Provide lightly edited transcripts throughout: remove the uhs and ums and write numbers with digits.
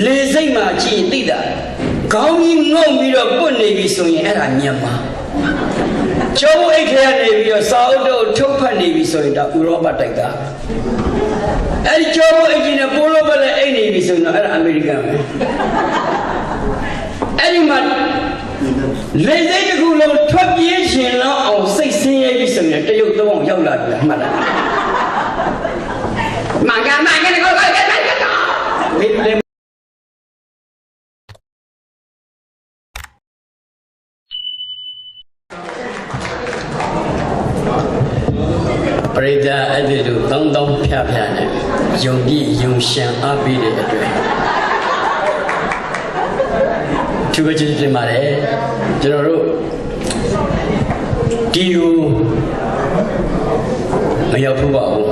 လေစိတ်မှာကြည့်သိတာခေါင်းကြီးငုံပြီးတော့ပွတ်နေပြီဆိုရင်အဲ့ဒါမြန်မာကျောင်းအိတ်ထဲကနေပြီးတော့စာအုပ်တော့ထုတ်ဖတ်နေပြီဆိုရင်ဒါဥရောပတိုက်တာအဲ့ဒီကျောင်းအိတ်ကြီးနဲ့ပိုးလို့ပဲအိတ်နေပြီဆိုရင်အဲ့ဒါအမေရိကန်ပဲအဲ့ဒီမှာလေစိတ်တစ်ခုလုံးထွက်ပြေးရှင်လောက်အောင်စိတ်ဆင်းရဲပြီဆိုရင်တရုတ်သုံးအောင်ရောက်လာပြီလားမှတ်လားမင်္ဂလာကိုလေပရိသတ်အဲ့ဒီလိုတောင်းဖြာနဲ့ယုံကြည်ယုံရှံအားပေးတဲ့အတွက်သူကကျေးဇူးတင်ပါတယ်ကျွန်တော်တို့ဒီကိုမရောက်ဘူးပါဘူး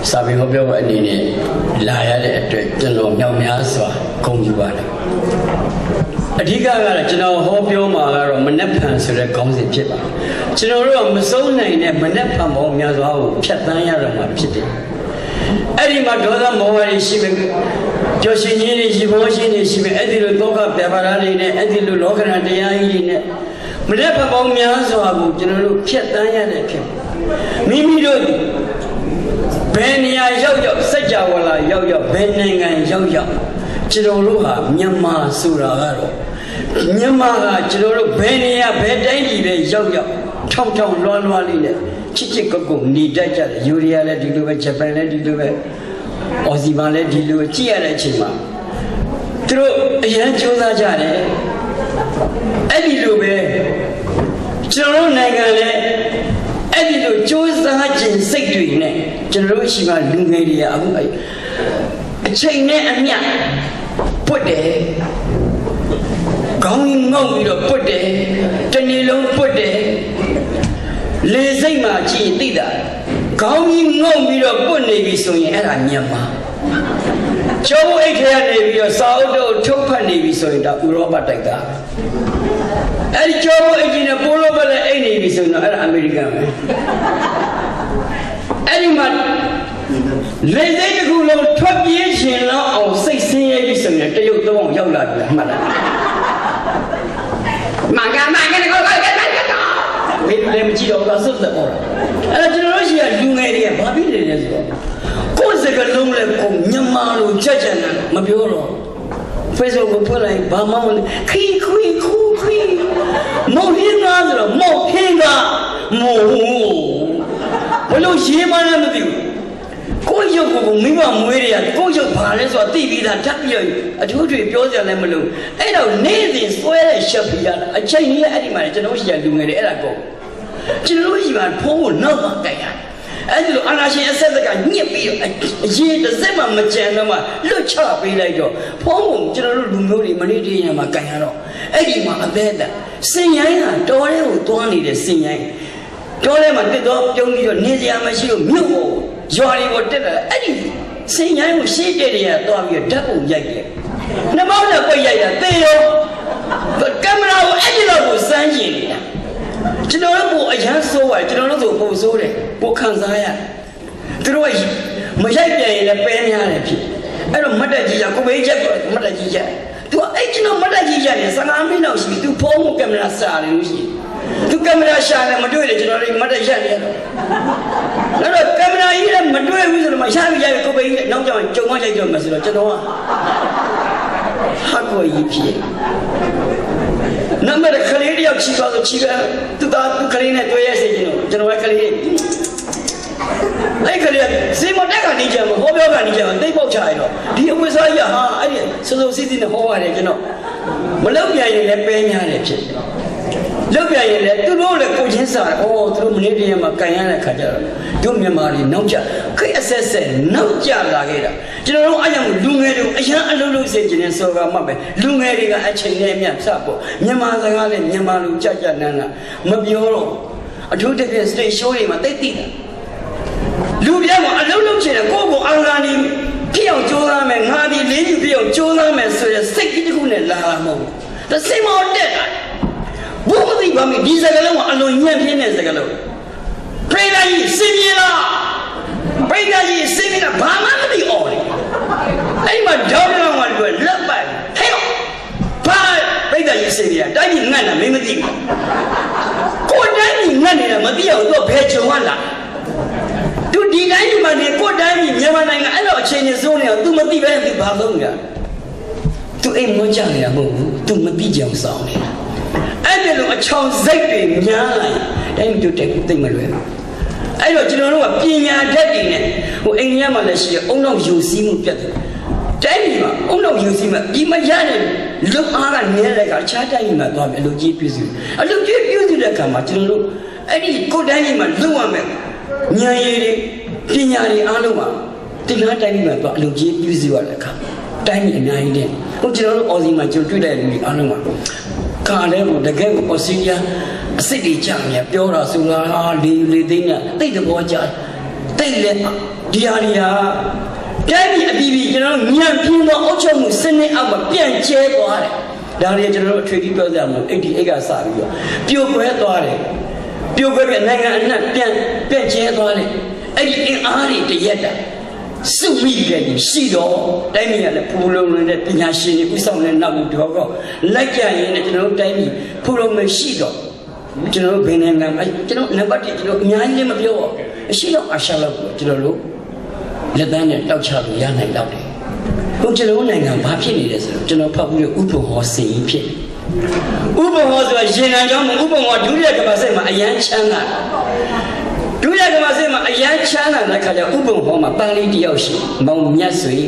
စာပေဟောပြောတဲ့အနေနဲ့လာရတဲ့အတွက်ကျွန်တော်မြောက်များစွာဂုဏ်ယူပါတယ်အဓိကကတော့ကျွန်တော်ဟောပြောမှာကတော့မနက်ဖြန်ဆိုတဲ့ခေါင်းစဉ်ဖြစ်ပါကျွန်တော်တို့ကမစိုးနိုင်တဲ့မနက်ဖြန်ပေါင်းများစွာကိုဖြတ်သန်းရတော့မှာဖြစ်တယ်အဲ့ဒီမှာဒေါသမောဟတွေရှိမယ်ပျော်ရွှင်ခြင်းတွေရှိဖို့ရှိနေရှိမယ်အဲ့ဒီလိုဒုက္ခပြပါရာတွေနဲ့အဲ့ဒီလိုလောကရန်တရားကြီးတွေနဲ့မနက်ဖြန်ပေါင်းများစွာကိုကျွန်တော်တို့ဖြတ်သန်းရတဲ့ဖြစ်မိမိတို့ဘယ်နေရာရောက်စัจ java လာရောက်ဘယ်နိုင်ငံရောက်ကျွန်တော်တို့ဟာမြန်မာဆိုတာကတော့မြန်မာကကျွန်တော်တို့ဘယ်နေရာဘယ်တိုင်းပြည်ပဲရောက်ထောင်လွှမ်းလေးနဲ့ချစ်ကုတ်နေတတ်ကြတယ်ယူရီးယားလည်းဒီလိုပဲဂျပန်လည်းဒီလိုပဲအော်စီမာလည်းဒီလိုကြည့်ရတဲ့အချိန်မှာသူတို့အရန်ကြိုးစားကြတယ်အဲ့ဒီလိုပဲကျွန်တော်တို့နိုင်ငံလည်းအဲ့ဒီလိုကြိုးစားခြင်းစိတ်တွေနဲ့ကျွန်တော်တို့ရှိမှလူငယ်တွေကအခုအချိန်နဲ့အမျှပွတ်တယ်ခေါင်းငုံပြီးတော့ပွတ်တယ်တနေ့လုံးပွတ်တယ်လေစိတ်မှာကြည့်သိတာခေါင်းကြီးငုံပြီးတော့ပွတ်နေပြီဆိုရင်အဲ့ဒါမြန်မာကျောင်းအိတ်ထဲကနေပြီးတော့စာအုပ်တော့ထုတ်ဖတ်နေပြီဆိုရင်ဒါဥရောပတိုက်တာအဲ့ဒီကျောင်းအိတ်ကြီးနဲ့ပိုးလို့ပဲအိတ်နေပြီဆိုရင်အဲ့ဒါအမေရိကန်ပဲအဲ့ဒီမှာလေစိတ်တစ်ခုလုံးထွက်ပြေးရှင်လောက်အောင်စိတ်ဆင်းရဲပြီဆိုရင်တရုတ်သုံးအောင်ရောက်လာပြီလားမှတ်လားမင်္ဂလာကိုလေမကြည့်တော့ကစွတ်တဲ့ပေါ်အဲ့တော့ကျွန်တော်တို့ရှိရလူငယ်တွေကဘာဖြစ်နေလဲဆိုတော့ကိုယ်စကလုံးလဲကိုမြန်မာလိုချက်ချင်တယ်မပြောတော့ Facebook ကိုဖွင့်လိုက်ဘာမှမခီခွီခူခွီမော်ဟင်းကားဆိုတော့မော်ဟင်းကားမို့ဘလို့ရေးမှလည်းမသိဘူးကိုယ့်ရုပ်ကိုမိမမွေးတွေကကိုယ့်ရုပ်ဘာလဲဆိုတာသိပြီးသားဓာတ်ပြီးအထူးထွေပြောစရာလည်းမလိုအဲ့တော့နေ့စဉ်ဆွဲတဲ့ရှက်ပြရတာအချိန်ကြီးအဲ့ဒီမှာကျွန်တော်ရှိရလူငယ်တွေအဲ့ဒါကိုကျွန်တော်ရှိမှဖုံးကိုနောက်မှတိုက်ရအဲ့ဒီလိုအနာရှင်အဆက်သက်ကညစ်ပြီးအရေးတစ်စက်မှမကြံတော့မှလွတ်ချပေးလိုက်တော့ဖုံးကိုကျွန်တော်တို့လူမျိုးတွေမနေ့တည်းရမှာကန်ရတော့အဲ့ဒီမှာအသေးအတန်စင်ရိုင်းကတော်ရဲကိုတွန်းနေတဲ့စင်ရိုင်းတော်ထဲမှာတက်တော့ပြုံးပြီးတော့နေစရာမရှိလို့မြို့ကိုရွာတွေကိုတက်တယ်အဲ့ဒီစင်ရိုင်းကိုရှေ့တဲ့တွေကသွားပြီးဓာတ်ပုံရိုက်တယ်နှမောင်းနဲ့ပိတ်ရိုက်တာသေရောကင်မရာကိုအဲ့ဒီလောက်ကိုစမ်းကျင်နေတာကျွန်တော်တို့ကိုအရန်ဆိုးပါတယ်ကျွန်တော်တို့ဆိုပုံဆိုးတယ်ကိုခံစားရသူတို့ကမရိုက်ပြန်ရင်လည်းပဲများတယ်ဖြစ်အဲ့တော့မတ်တက်ကြီးကကိုဘေးချက်မတ်တက်ကြီးချက်သူကအဲ့ကျွန်တော်မတ်တက်ကြီးချက်နေ15မိနစ်လောက်ရှိပြီသူဖုန်းကိုကင်မရာစားတယ်လို့ရှိသူကင်မရာရှာတယ်မတွေ့တယ်ကျွန်တော်တို့မတ်တက်ရက်နေတော့အဲ့တော့ကင်မရာကြီးလည်းမတွေ့ဘူးဆိုတော့မရှာပြီးရိုက်ကိုဘေးကြီးနောက်ကြောင်ကြုံမရိုက်ကြမှာဆိုတော့ကျွန်တော်ကဟာကိုကြီးဖြစ်နံပါတ်ကလေးတယောက်ချီသွားဆိုချီပဲသူကကလေးနဲ့တွေ့ရစေကျွန်တော်ကကလေးအဲ့ကလေးစီမတက်ကနေကြမှာဟောပြောကနေကြမှာတိတ်ပေါက်ချရတော့ဒီအဝိစားကြီးဟာအဲ့ဒီစုစုစီးစီးနဲ့ဟောရတယ်ကျွန်တော်မလောက်ပြန်ရင်လည်းပဲများတယ်ဖြစ်လောက်ပြန်ရင်လည်းသူတို့လည်းကိုချင်းစားတယ်သူတို့မနေ့တည်းမှာကန်ရတဲ့ခါကျတော့တို့မြန်မာတွေနောက်ကျခိအဆက်ဆက်နောက်ကျလာခဲ့တာကျွန်တော်တို့အရင်လူငယ်တွေအရန်အလုံးလုံးစေချင်နေဆိုတော့မှပဲလူငယ်တွေကအချိန်နဲ့အမျှစပေါ့မြန်မာစကားနဲ့မြန်မာလူကြကြနန်းနာမပြောတော့အထူးသဖြင့် stage show တွေမှာတိတ်တိတာလူပြောင်းအလုံးလုံးချင်တယ်ကိုယ့်ကိုအင်္ဂါနီဖြစ်အောင်ကြိုးစားမယ်ငါဒီလေးယူဖြစ်အောင်ကြိုးစားမယ်ဆိုရယ်စိတ်ကြီးတစ်ခုနဲ့လာတာမဟုတ်ဘူးဒါစိတ်မောတက်တာဘုမသိပါမီဒီစကလုံးကအလွန်ညံ့ပြင်းတဲ့စကလုံးပရိသတ်ကြီးစင်ပြေလားပရိသတ်ကြီးစင်ပြေလားဘာမှမသိအောင်လေအဲ့မှာဒေါက်တာက သူဘယ်ကြုံရလားသူဒီတိုင်းဒီမှာနေကိုယ်တိုင်းမြန်မာနိုင်ငံအဲ့လိုအခြေအနေစိုးနေအောင် तू မသိပဲ तू ဘာလုပ်နေတာ तू အိမ်မကြနေတာမဟုတ်ဘူး तू မသိကြအောင်စောင်းနေတာအဲ့ဒီလိုအချောင်စိတ်တွေများလိုက်တိုင်းတို့တိတ်မလွယ်အဲ့တော့ကျွန်တော်တို့ကပညာတတ်တွေနဲ့ဟိုအိန္ဒိယမှာလည်းရှိတယ်အုံနောက်ယူစည်းမှုပြတ်တယ်တိုင်းပြည်မှာအုံနောက်ယူစည်းမှုဒီမရတဲ့လူအားကနည်းတဲ့ကအခြားတိုင်းပြည်မှာသွားပြီးအလုပ်ကြီးပြုစုအလုပ်ကြီးပြုစုတဲ့အခါမှာကျွန်တော်တို့အဲ့ဒီကိုယ်တိုင်းပြည်မှာလုပ်ရမယ်ဉာဏ်ရည်တွေပညာတွေအားလုံးပါဒီလားတိုင်းပြည်မှာသွားအလုပ်ကြီးပြုစုရတဲ့အခါတိုင်းပြည်အများကြီးတဲ့ဟိုကျွန်တော်တို့အော်စီမှာကျွန်တော်တွေ့တဲ့လူတွေအားလုံးပါခါလဲကိုတကယ်ကိုအော်စတြေးလျအစ်စ်တွေကြာမြပြောတာဆိုတာဟာလေသိန်းနဲ့တိတ်တဘောကြာတိတ်လက်ဒီဟာတွေဟာတိုင်းပြည်အပြီးကျွန်တော်ညံပြင်းသောအုပ်ချုပ်မှုစနစ်အောက်မှာပြန့်ကျဲသွားတယ်ဒါတွေကျွန်တော်တို့အထွေထွေပြောကြမှာ88ကစပြီးတော့ပြိုကွဲသွားတယ်ပြိုကွဲပြနိုင်ငံအနှံ့ပြန့်ကျဲသွားတယ်အဲ့ဒီအင်အားတွေတရက်တာစုမိတယ်ရှိတော့တိုင်းပြည်ကလည်းဖူလုံနေတဲ့ပညာရှင်တွေဥဆောင်တဲ့နောက်ဘူးတော့လိုက်ကြရင်လည်းကျွန်တော်တို့တိုင်းပြည်ဖူလုံမရှိတော့ကျွန်တော်တို့ဘယ်နိုင်ငံမှာကျွန်တော်နံပါတ်1ကျွန်တော်အများကြီးမပြောပါအရှိတော့အရှာလောက်ကိုကျွန်တော်တို့လက်တန်းနဲ့တောက်ချလို့ရနိုင်တော့တယ်ဟိုကျွန်တော်နိုင်ငံဘာဖြစ်နေလဲဆိုတော့ကျွန်တော်ဖတ်ပြီးဥပ္ပဟောစီဖြစ်ဥပ္ပဟောဆိုတာရှင်နံကြောင့်ဥပ္ပဟောဒုတိယကမ္ဘာစိတ်မှာအယမ်းချမ်းသာဒုတိယကမ္ဘာစိတ်မှာအယမ်းချမ်းသာတဲ့ခါကျဥပ္ပဟောမှာတာလီတယောက်ရှိမောင်မြတ်ဆွေ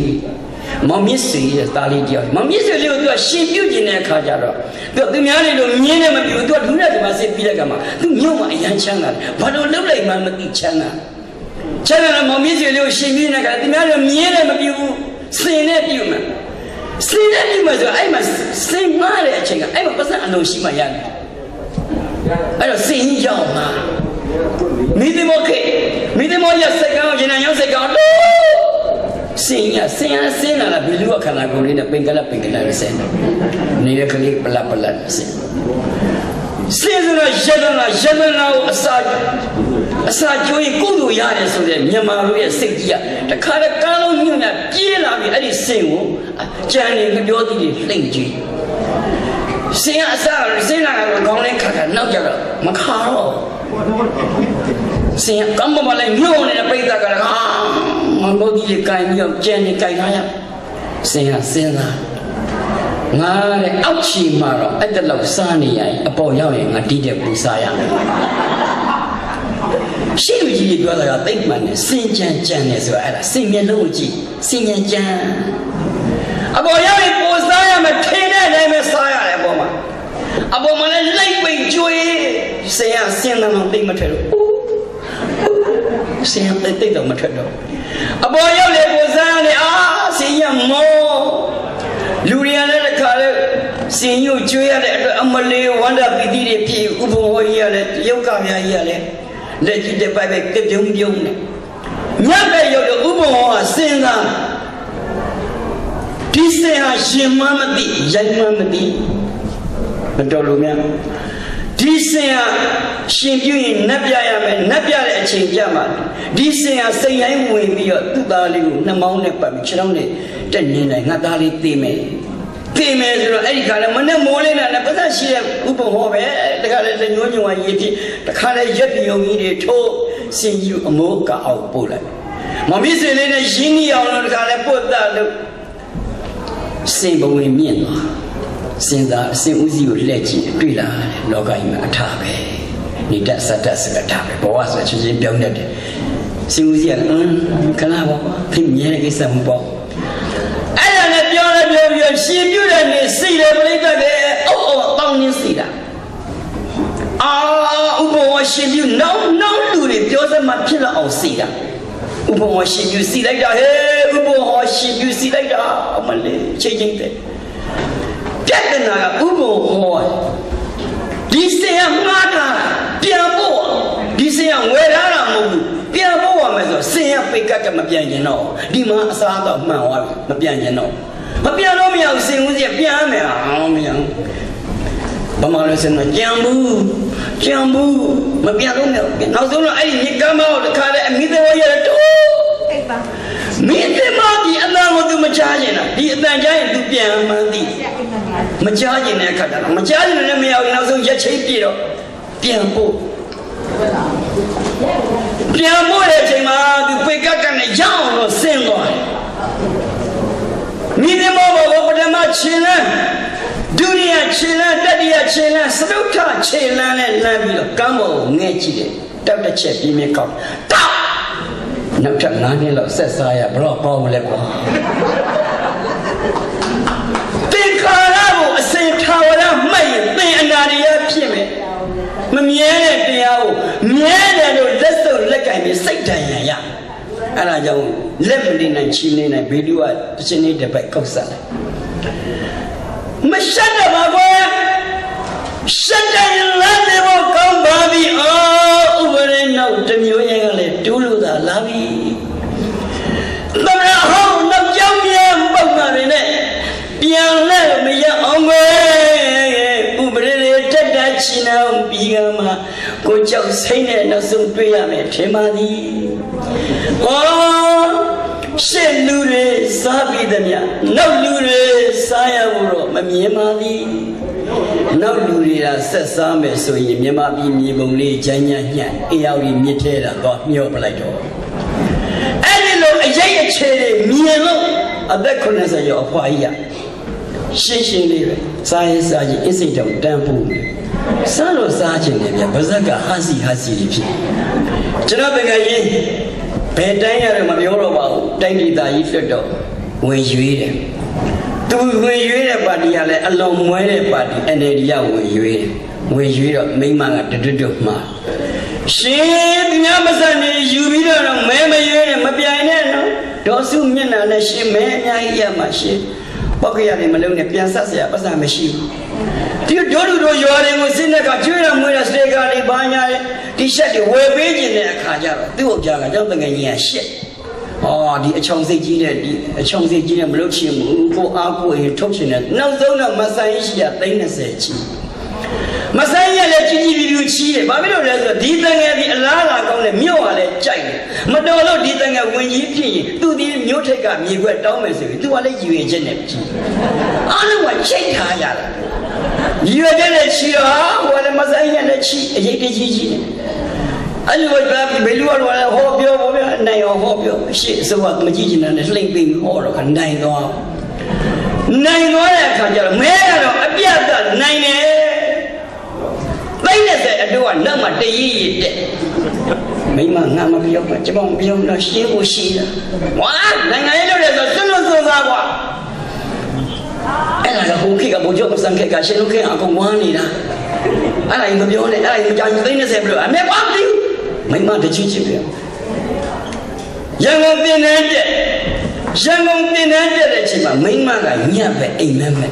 မောင်မြတ်ဆွေရဲ့တာလီတယောက်မောင်မြတ်ဆွေလေးကိုသူကရှင်ပြုတ်ကျင်တဲ့အခါကျတော့သူများတွေလို့မြင်းနဲ့မပြူသူကဒုတိယကမ္ဘာစိတ်ပြီးတဲ့ကမှာသူမြို့မှာအယမ်းချမ်းသာဘာလို့လှုပ်လိုက်မှမသိချမ်းသာချမ်းသာတော့မောင်မြတ်ဆွေလေးကိုရှင်ပြုတ်နေတဲ့ခါသူများတွေမြင်းနဲ့မပြူစင်နဲ့ပြုတ်မှာစင်နဲ့ပြုတ်မှာဆိုအဲ့မှာစင်မားတဲ့အချိန်ကအဲ့မှာပတ်စံအလုံးရှိမှရတယ်အဲ့တော့စင်ရောက်မှာမိသမောခေမိသမောရစကောင်းဂျင်းနရောက်စကောင်းစင်လာတာဘီလူအခါနာကုန်လေးနဲ့ပင်ကလလေးစင်နေတဲ့ကလေးပလစင်ဆိုတာရတနာကိုအစာကျိုးရင်ကုသိုလ်ရတယ်ဆိုတဲ့မြန်မာလူရဲ့စိတ်ကြီးကတခါတည်းကားလုံးညွန့်နဲ့ပြေးလာပြီးအဲ့ဒီစင်ကိုကြံနေကြပြောသည်တွေလှိမ့်ကြည့်စင်ကအစာစင်လာကတော့ခေါင်းလေးခါနောက်ကြတော့မခါတော့စင်ကမ္ဘာလည်းညှို့နေတဲ့ပိဿကလည်းမန်တို့ကြီးကိုင်ပြီးတော့ကြံနေကြိုင်ထားရစင်ကစဉ်းစားငါတဲ့အောက်ချီမှာတော့အဲ့တလောက်စားနေရင်အပေါ်ရောက်ရင်ငါတီးတဲ့ပူစားရမယ်ရှိလူကြီးပြောတာကသိမှန်တယ်စင်ကြံတယ်ဆိုတာအဲ့ဒါစင်မျက်လုံးကိုကြည့်စင်ကြံအပေါ်ရောက်ရင်ပူစားရမယ်ထင်းတဲ့အတိုင်းပဲစားရတယ်အပေါ်မှာအပေါ်မှာလည်းလိုက်ပိတ်ကျွေးစင်တယ်တော့သိမထွက်လို့စင်တိတ်တော့မထွက်တော့အပေါ်ရောက်လေပူစားရတယ်စင်ရမောလူရည်လည်းတစ်ခါလဲစင်ညို့ကျွေးရတဲ့အတွက်အမလေးဝန္ဒပီတိတွေဖြစ်ဥပ္ပဟောကြီးရလည်းရုပ်ကများကြီးရလည်းလက်ကြီးတစ်ပိုက်ပဲပြုံးနဲ့ညက်ပဲရောက်တော့ဥပ္ပဟောကစဉ်းစားဒီစင်ဟာရှင်မမသိရိုက်မမသိမတော်လို့များဒီစင်ဟာရှင်ပြုရင်နတ်ပြရမယ်နတ်ပြတဲ့အချိန်ကြမှာဒီစင်ဟာစိတ်ရိုင်းဝင်ပြီးတော့သူ့သားလေးကိုနှမောင်းနဲ့ပတ်ပြီးခြေထောက်နဲ့တက်နေတယ်ငါသားလေးသိမယ်ဆိုတော့အဲ့ဒီခါလဲမနဲ့မိုးလေးနဲ့ပတ်သက်ရှိတဲ့ဥပ္ပဟောပဲတခါလဲညှိုးညွှန်ဝါရေးဖြစ်တခါလဲရက်ပြုံကြီးတွေထိုးစင်ယူအမိုးကအောင်ပို့လိုက်မမစ်စင်လေးနဲ့ရင်းနှီးအောင်လို့တခါလဲပို့တာလို့စင်ဘဝင်မြင့်သွားစင်သာအစင်ဦးစီးကိုလှည့်ကြည့်တွေ့လာလောကကြီးမှာအထာပဲနေတတ်စတတ်စကထားပဲဘဝဆိုချင်းချင်းပြောင်းတတ်တယ်စင်ဦးစီးကခဏပေါ့ဖြစ်မြဲတဲ့ကိစ္စမပေါ့အဲ့ဒါနဲ့ပြောပြီးရှင်ပြုတဲ့နေစိတ်လည်းပြိတ္တပဲအော်တောင်းနေစိတ်တာဥပ္ပဝရှင်ပြုနောက်လူတွေပြောစမှဖြစ်တော့အောင်စိတ်တာဥပ္ပဝရှင်ပြုစိတ်လိုက်တာဟဲ့ဥပ္ပဝရှင်ပြုစိတ်လိုက်တာအမလေးချိန်တဲ့ပြတ်တဲ့နာကဥပ္ပဝဒီစင်ကငါတာပြန်ဖို့ဒီစင်ကဝယ်ထားတာမဟုတ်ဘူးပြန်ဖို့ရမယ်ဆိုစင်ရပိတ်ကမပြန်ကျင်တော့ဒီမှာအစားတော့မှန်သွားပြီမပြန်ကျင်တော့မပြန်လို့မရဘူးစင်ဦးစီပြန်မယ်မရဘူးဘာမှလည်းစင်မကြံဘူးမပြန်လို့မရဘူးနောက်ဆုံးတော့အဲ့ဒီညကမ်းမောက်တခါတည်းအမိသေးဝရတော့အိပ်ပါမိသေးမကြီးအတန်ကိုသူမချားကျင်တာဒီအတန်ချားရင်သူပြန်မှန်းသိမချားကျင်တဲ့အခါကျတော့မချားကျင်လည်းမရဘူးနောက်ဆုံးရက်ချိတ်ပြေတော့ပြန်ဖို့ ပြန်မို့တဲ့အချိန်မှာသူပေကတ်ကနေရအောင်လို့ဆင်းသွားတယ်မိသမောဘောပထမခြေလမ်းဒုတိယခြေလမ်းတတိယခြေလမ်းစတုထခြေလမ်းနဲ့လမ်းပြီးတော့ကမ်းပေါ်ကိုငဲ့ကြည့်တယ်တောက်တစ်ချက်ပြင်းပြင်းကောက်တောက်နောက်ထပ်9နှစ်လောက်ဆက်စားရဘလို့ပေါင်းလဲကွာတင်ခါရကိုအစင်ထာဝရမှတ်ရင်သင်အနာရရဖြစ်မယ်မမြဲတဲ့တရားကိုမြဲတယ်လို့လက်စုပ်လက်ကင်ပြီးစိတ်တန်ရရအဲ့ဒါကြောင့်လက်မနေနိုင်ချီနေနိုင်ဗီဒီယိုကတစ်ချိန်လေးတစ်ပိုက်ကောက်ဆက်လိုက်မရှက်တော့ပါကွာရှက်တယ်လည်းဒီဘောကောင်းပါပြီအော်ဥပဒေနောက်တစ်မျိုးရဲ့ကလည်းတူးလို့သာလာပြီသမရဟောင်းနောက်ကြောင်းပြန်ပုတ်ပါနေနဲ့ပြန်လဲမရအောင်ပဲဥပဒေတွေတက်တာချီနှောင်းပြီးကမှကိုကြောက်စိမ့်နဲ့နောက်ဆုံးတွေ့ရမယ်ထင်ပါသည်အော်ရှစ်လူတွေစားပြီးသည်မြနောက်လူတွေစားရဖို့တော့မမြင်ပါသည်နောက်လူတွေကဆက်စားမယ်ဆိုရင်မြန်မာပြည်မြေပုံလေးဂျမ်းညံ့ညံ့အေးရီမြစ်ထဲတာတော့မျောပလိုက်တော့အဲ့ဒီလိုအရေးအခြေတွေမြင်လို့အသက်90ကျော်အဖွားကြီးရှင်းရှင်းလေးပဲစားရင်စားရင်အစိတ်တောင်တန်းဖို့စားလို့စားခြင်းနဲ့ဗျဗဇက်ကဟာစီတွေဖြစ်ကျွန်တော်တကယ်ကြီးဘယ်တိုင်းရတယ်မပြောတော့ပါဘူးတိုင်းဒေသကြီးလွတ်တော့ဝင်ရွေးတယ်သူဝင်ရွေးတဲ့ပါတီကလည်းအလုံးမွဲတဲ့ပါတီ NLD ကဝင်ရွေးတော့မိမကတွတ်မှာရှင်ဒီများမစံနေယူပြီးတော့မဲမရွေးနဲ့မပြိုင်နဲ့နော်ဒေါ်စုမျက်နှာနဲ့ရှင်မဲအများကြီးရမှာရှင်ပောက်ကြရတယ်မလုံးနဲ့ပြန်ဆက်เสียပတ်စံမရှိဘူးဒီဒိုးတို့ရွာတွေကိုစင်းတဲ့ကကျွေးရမွေးတဲ့စတေကာတွေဘာညာတဲ့တီရှပ်တွေဝယ်ပေးခြင်းတဲ့အခါကျတော့သူ့အောင်ကြားကကျောင်းတငယ်ကြီးကရှက်ဒီအချောင်စိတ်ကြီးတဲ့ဒီအချောင်စိတ်ကြီးနဲ့မလုပ်ချင်ဘူးကိုအားကိုရင်ထုတ်ချင်တယ်နောက်ဆုံးတော့မဆိုင်ရှိရ30ချီမဆိုင်ရလည်းကြီးကြီးပြူပြူချီးတယ်ဘာဖြစ်လို့လဲဆိုတော့ဒီတငယ်ဒီအလားလာကောင်းတယ်မြို့ကလည်းကြိုက်တယ်မတော်လို့ဒီတငယ်ဝင်ကြီးဖြစ်ရင်သူဒီမြို့ထိပ်ကမြေခွက်တောင်းမယ်ဆိုပြီးသူကလည်းယူရင်ချက်နဲ့ကြည့်အားလုံးကချိတ်ထားရတာယူရတဲ့ချီတော့ဟိုလည်းမဆိုင်ရလည်းချီအရေးတကြီးကြီးနဲ့အဲ့လိုပဲဘယ်လိုလဲဟောပြောဗျာနိုင်အောင်ဟောပြောရှေ့ဆိုတော့မကြည့်ချင်တဲ့လှိမ့်ပြီးဟောတော့နိုင်သွားတဲ့အခါကျတော့မဲကတော့အပြတ်ကနိုင်တယ်30အတူကနောက်မှတရည်ရည်တက်မိမငါမပြောပါကျွန်မမပြောတော့ရှင်းဖို့ရှိတာဝါနိုင်ငံရေးလုပ်တယ်ဆိုစွန်းစွန်းစားကွာအဲ့ဒါကဟိုခေတ်ကဘုံကျော်စံခေတ်ကရှင်တို့ခေတ်အကုန်ဝမ်းနေတာအဲ့ဒါကြီးမပြောနဲ့အဲ့ဒါကြီးကြာ30ဘလို့အမေပါပြီမိမတချင်းချင်းပြောရန်ကုန်တင်တဲ့တဲ့အချိန်မှာမိမကညက်ပဲအိမ်မက်မဲ့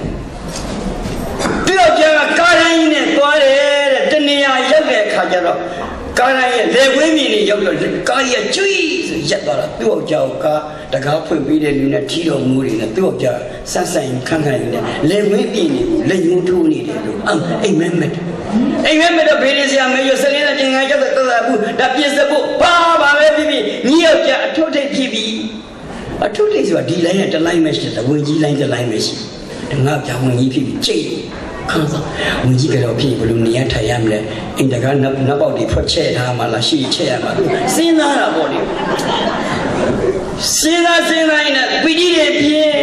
သူ့ယောက်ျားကကားတိုင်းနဲ့သွားတယ်တဲ့တနေရာရောက်တဲ့အခါကျတော့ကားတိုင်းရဲ့လေဝင်းမြင်နေရောက်တော့ကားရဲ့ကျွီးဆိုရက်သွားတာသူ့ယောက်ျားကတကားဖွင့်ပေးတဲ့လူနဲ့ထီတော်မူတွေနဲ့သူ့ယောက်ျားဆက်ဆိုင်ခန့်နေတယ်လေဝင်းပြင်နေလက်ညှိုးထိုးနေတယ်လို့အိမ်မက်တော့ဘေးရစရာမေးရစလင်းနဲ့ပြင်ငါကြောက်တဲ့သက်သာဘူးဒါပြစ်စဖို့ဘာပဲဖြစ်ဖြစ်ညီယောက်ျားအထုထိပ်ဖြစ်ပြီးအထုထိပ်ဆိုတာဒီလိုင်းနဲ့တစ်လိုင်းပဲရှိတယ်ဝင်ကြီးလိုင်းတစ်လိုင်းပဲရှိတယ်ငါပြောင်းဝင်ကြီးဖြစ်ပြီးကြိတ်ခန်းစားဝင်ကြီးကတော့ဖြစ်ဘယ်လိုနေရထိုင်ရမလဲအိမ်တကားနောက်ပေါက်တွေဖွက်ချဲ့ထားမှလားရှိချဲ့ရမှာစဉ်းစားတာပေါ့လေစဉ်းစားရင်ပီတိတွေဖြစ်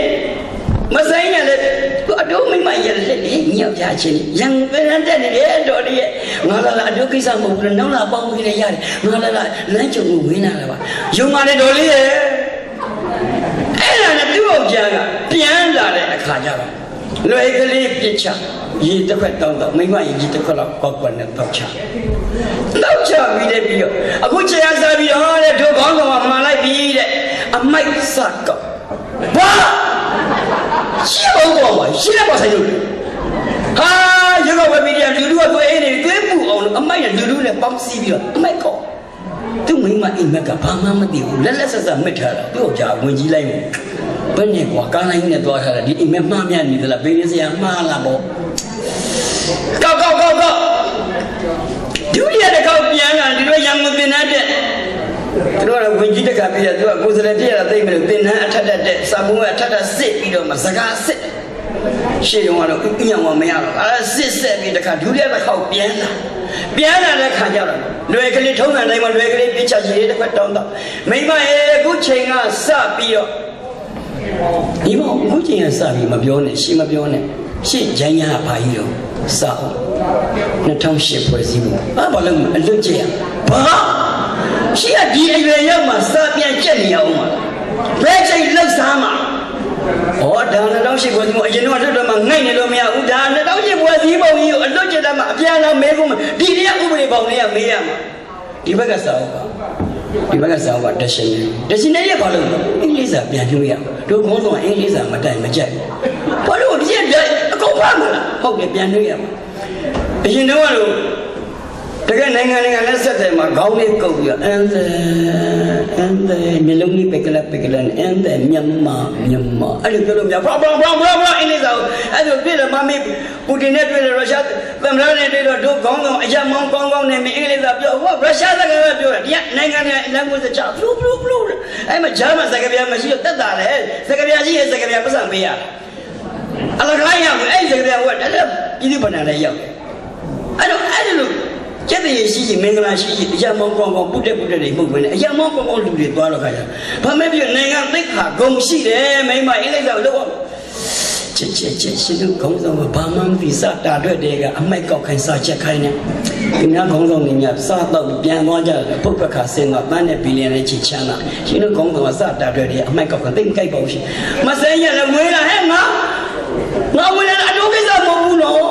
မဆိုင်ရလေအတူမိမရလက်လေညောက်ပြချင်းရန်ပြန်တက်နေတယ်တော်တည်းငါလာအတူကိစ္စမဟုတ်ဘူးနောက်လာပေါင်းပြီးလည်းရတယ်ငါလာလမ်းကြုံကိုဝင်လာတာပါယုံပါလေတော်လေးရဲ့အဲ့ဒါနဲ့သူ့အောင်ကြားကပြန်လာတဲ့အခါကျတော့လွယ်ကလေးပြစ်ချရေတစ်ခွက်တောင်းတော့မိမရေကြီးတစ်ခွက်တော့ကောက်ကွက်နဲ့တောက်ချပြီးတဲ့ပြီးတော့အခုချေရစားပြီးတော့တဲ့တို့ခေါင်းကောင်ကမှန်လိုက်ပြီးတဲ့အမိုက်စကောက်ဘာရှင်းအောင်ပါရှင်းပါဆိုင်လို့ဟာရုပ်ကဝယ်ပြီးတဲ့လူလူကသွေးနေသွေးပူအောင်အမိုက်ကလူလူနဲ့ပေါင်းစည်းပြီးတော့အမိုက်ကောက်သူ့မိမအိမ်မက်ကဘာမှမသိဘူးလက်ဆက်မှတ်ထားတာသူ့ကြောင့်ဝင်ကြီးလိုက်မယ်ဘယ်နဲ့ကွာကားလိုက်နဲ့သွားထားတာဒီအိမ်မက်မှားမြနေသလားဘေးရစရာမှားလားပေါ့ကောက်ဒုတိယတစ်ခေါက်ပြန်လာဒီလိုရံမတင်တဲ့သူတို့ကဝင်ကြီးတကပြီးတော့သူကကိုယ်စရပြည့်ရတာသိမလို့တင်နှန်းအထက်တဲ့စာမုံကအထက်စစ်ပြီးတော့မှစကားစစ် ရှေ့ကတော့ဥညံမမရတော့အဲ့စစ်ဆက်ပြီးတခါဒုတိယတစ်ခေါက်ပြန်လာတဲ့ခါကျတော့လွယ်ကလေးထုံးစံတိုင်းမှာလွယ်ကလေးပြချရေတစ်ခွက်တောင်းတော့မိမရဲ့အခုချိန်ကစပြီးတော့ဒီမောအခုချိန်ကစပြီးမပြောနဲ့ရှေ့မပြောနဲ့ရှေ့ဂျိုင်းရဘာကြီးတော့စအောင်2008ဖွဲ့စည်းမှုဘာလို့အလွတ်ကျရဘာရှေ့ကဒီအရွယ်ရောက်မှစပြန်ကြက်နေအောင်မှာဘယ်ချိန်လောက်စားမှာဩဒါ2008ဖွဲ့စည်းမှုအရင်တော့လွတ်တော့မှငိုက်နေလို့မရဘူးဒါ2008ဖွဲ့စည်းပုံကြီးကိုအလွတ်ကျတယ်မှအပြန်လာမဲကုန်ဒီတရားဥပဒေပေါင်းလေးကမေးရမှာဒီဘက်ကစာအုပ်ပါဒီဘက်ကစာအုပ်ကတက်ရှင်နေရဘာလို့အင်္ဂလိပ်စာပြန်ပြောရတို့ခေါင်းဆောင်အင်္ဂလိပ်စာမတိုင်မကြိုက်ဘာလို့ဒီအကုန်ဖတ်မလားဟုတ်တယ်ပြန်ပြောရမှာအရင်တော့လို့တကယ်နိုင်ငံနဲ့ဆက်တယ်မှာခေါင်းလေးကုပ်ပြီးအန်တဲ့မျိုးလုံးလေးပက်ကလအန်တဲ့မြန်မာအဲ့လိုပြောလို့မရဘလောအင်္ဂလိပ်စာအဲ့လိုပြတယ်မမေပူတင်နဲ့တွေ့တယ်ရုရှားသမ္မတနဲ့တွေ့တော့တို့ခေါင်းဆောင်အရက်မောင်းကောင်းနဲ့မအင်္ဂလိပ်စာပြောဟောရုရှားစကားပြောတယ်ဒီနိုင်ငံနဲ့ language ချဖလူအဲ့မှာဂျာမန်စကားပြမရှိတော့တက်တာလေစကားပြရှိရဲ့စကားပြပတ်စံပေးရအလကားရောက်အဲ့စကားပြဟိုအဲ့ပြည်သူ့ဗဏ္ဍာလည်းရောက်အဲ့လိုကျက်တည်းရှိမင်္ဂလာရှိအရာမောင်းကောင်းပုတ်တဲ့တွေမှုတ်ဝင်တယ်အရာမောင်းကောင်းလူတွေသွားတော့ခါကျဘာမဲ့ပြနိုင်ငံသိခါဂုံရှိတယ်မိမအင်္ဂလိပ်စာလို့ချစ်ရှင်တို့ခေါင်းဆောင်ကဘာမှမသိစတာတွေ့တယ်ကအမိုက်ကောက်ခိုင်းစာချက်ခိုင်းနေဒီများခေါင်းဆောင်တွေများစတော့ပြန်သွားကြတယ်ပုတ်ပခါစင်ကပန်းနဲ့ဘီလီယံနဲ့ချစ်ချမ်းတာရှင်တို့ခေါင်းဆောင်ကစတာတွေ့တယ်အမိုက်ကောက်ကသိမကြိုက်ပါဘူးရှင်မစဲရလည်းဝေးလာဟဲ့ငါဝေးလာအတော့ကိစ္စမဟုတ်ဘူးနော်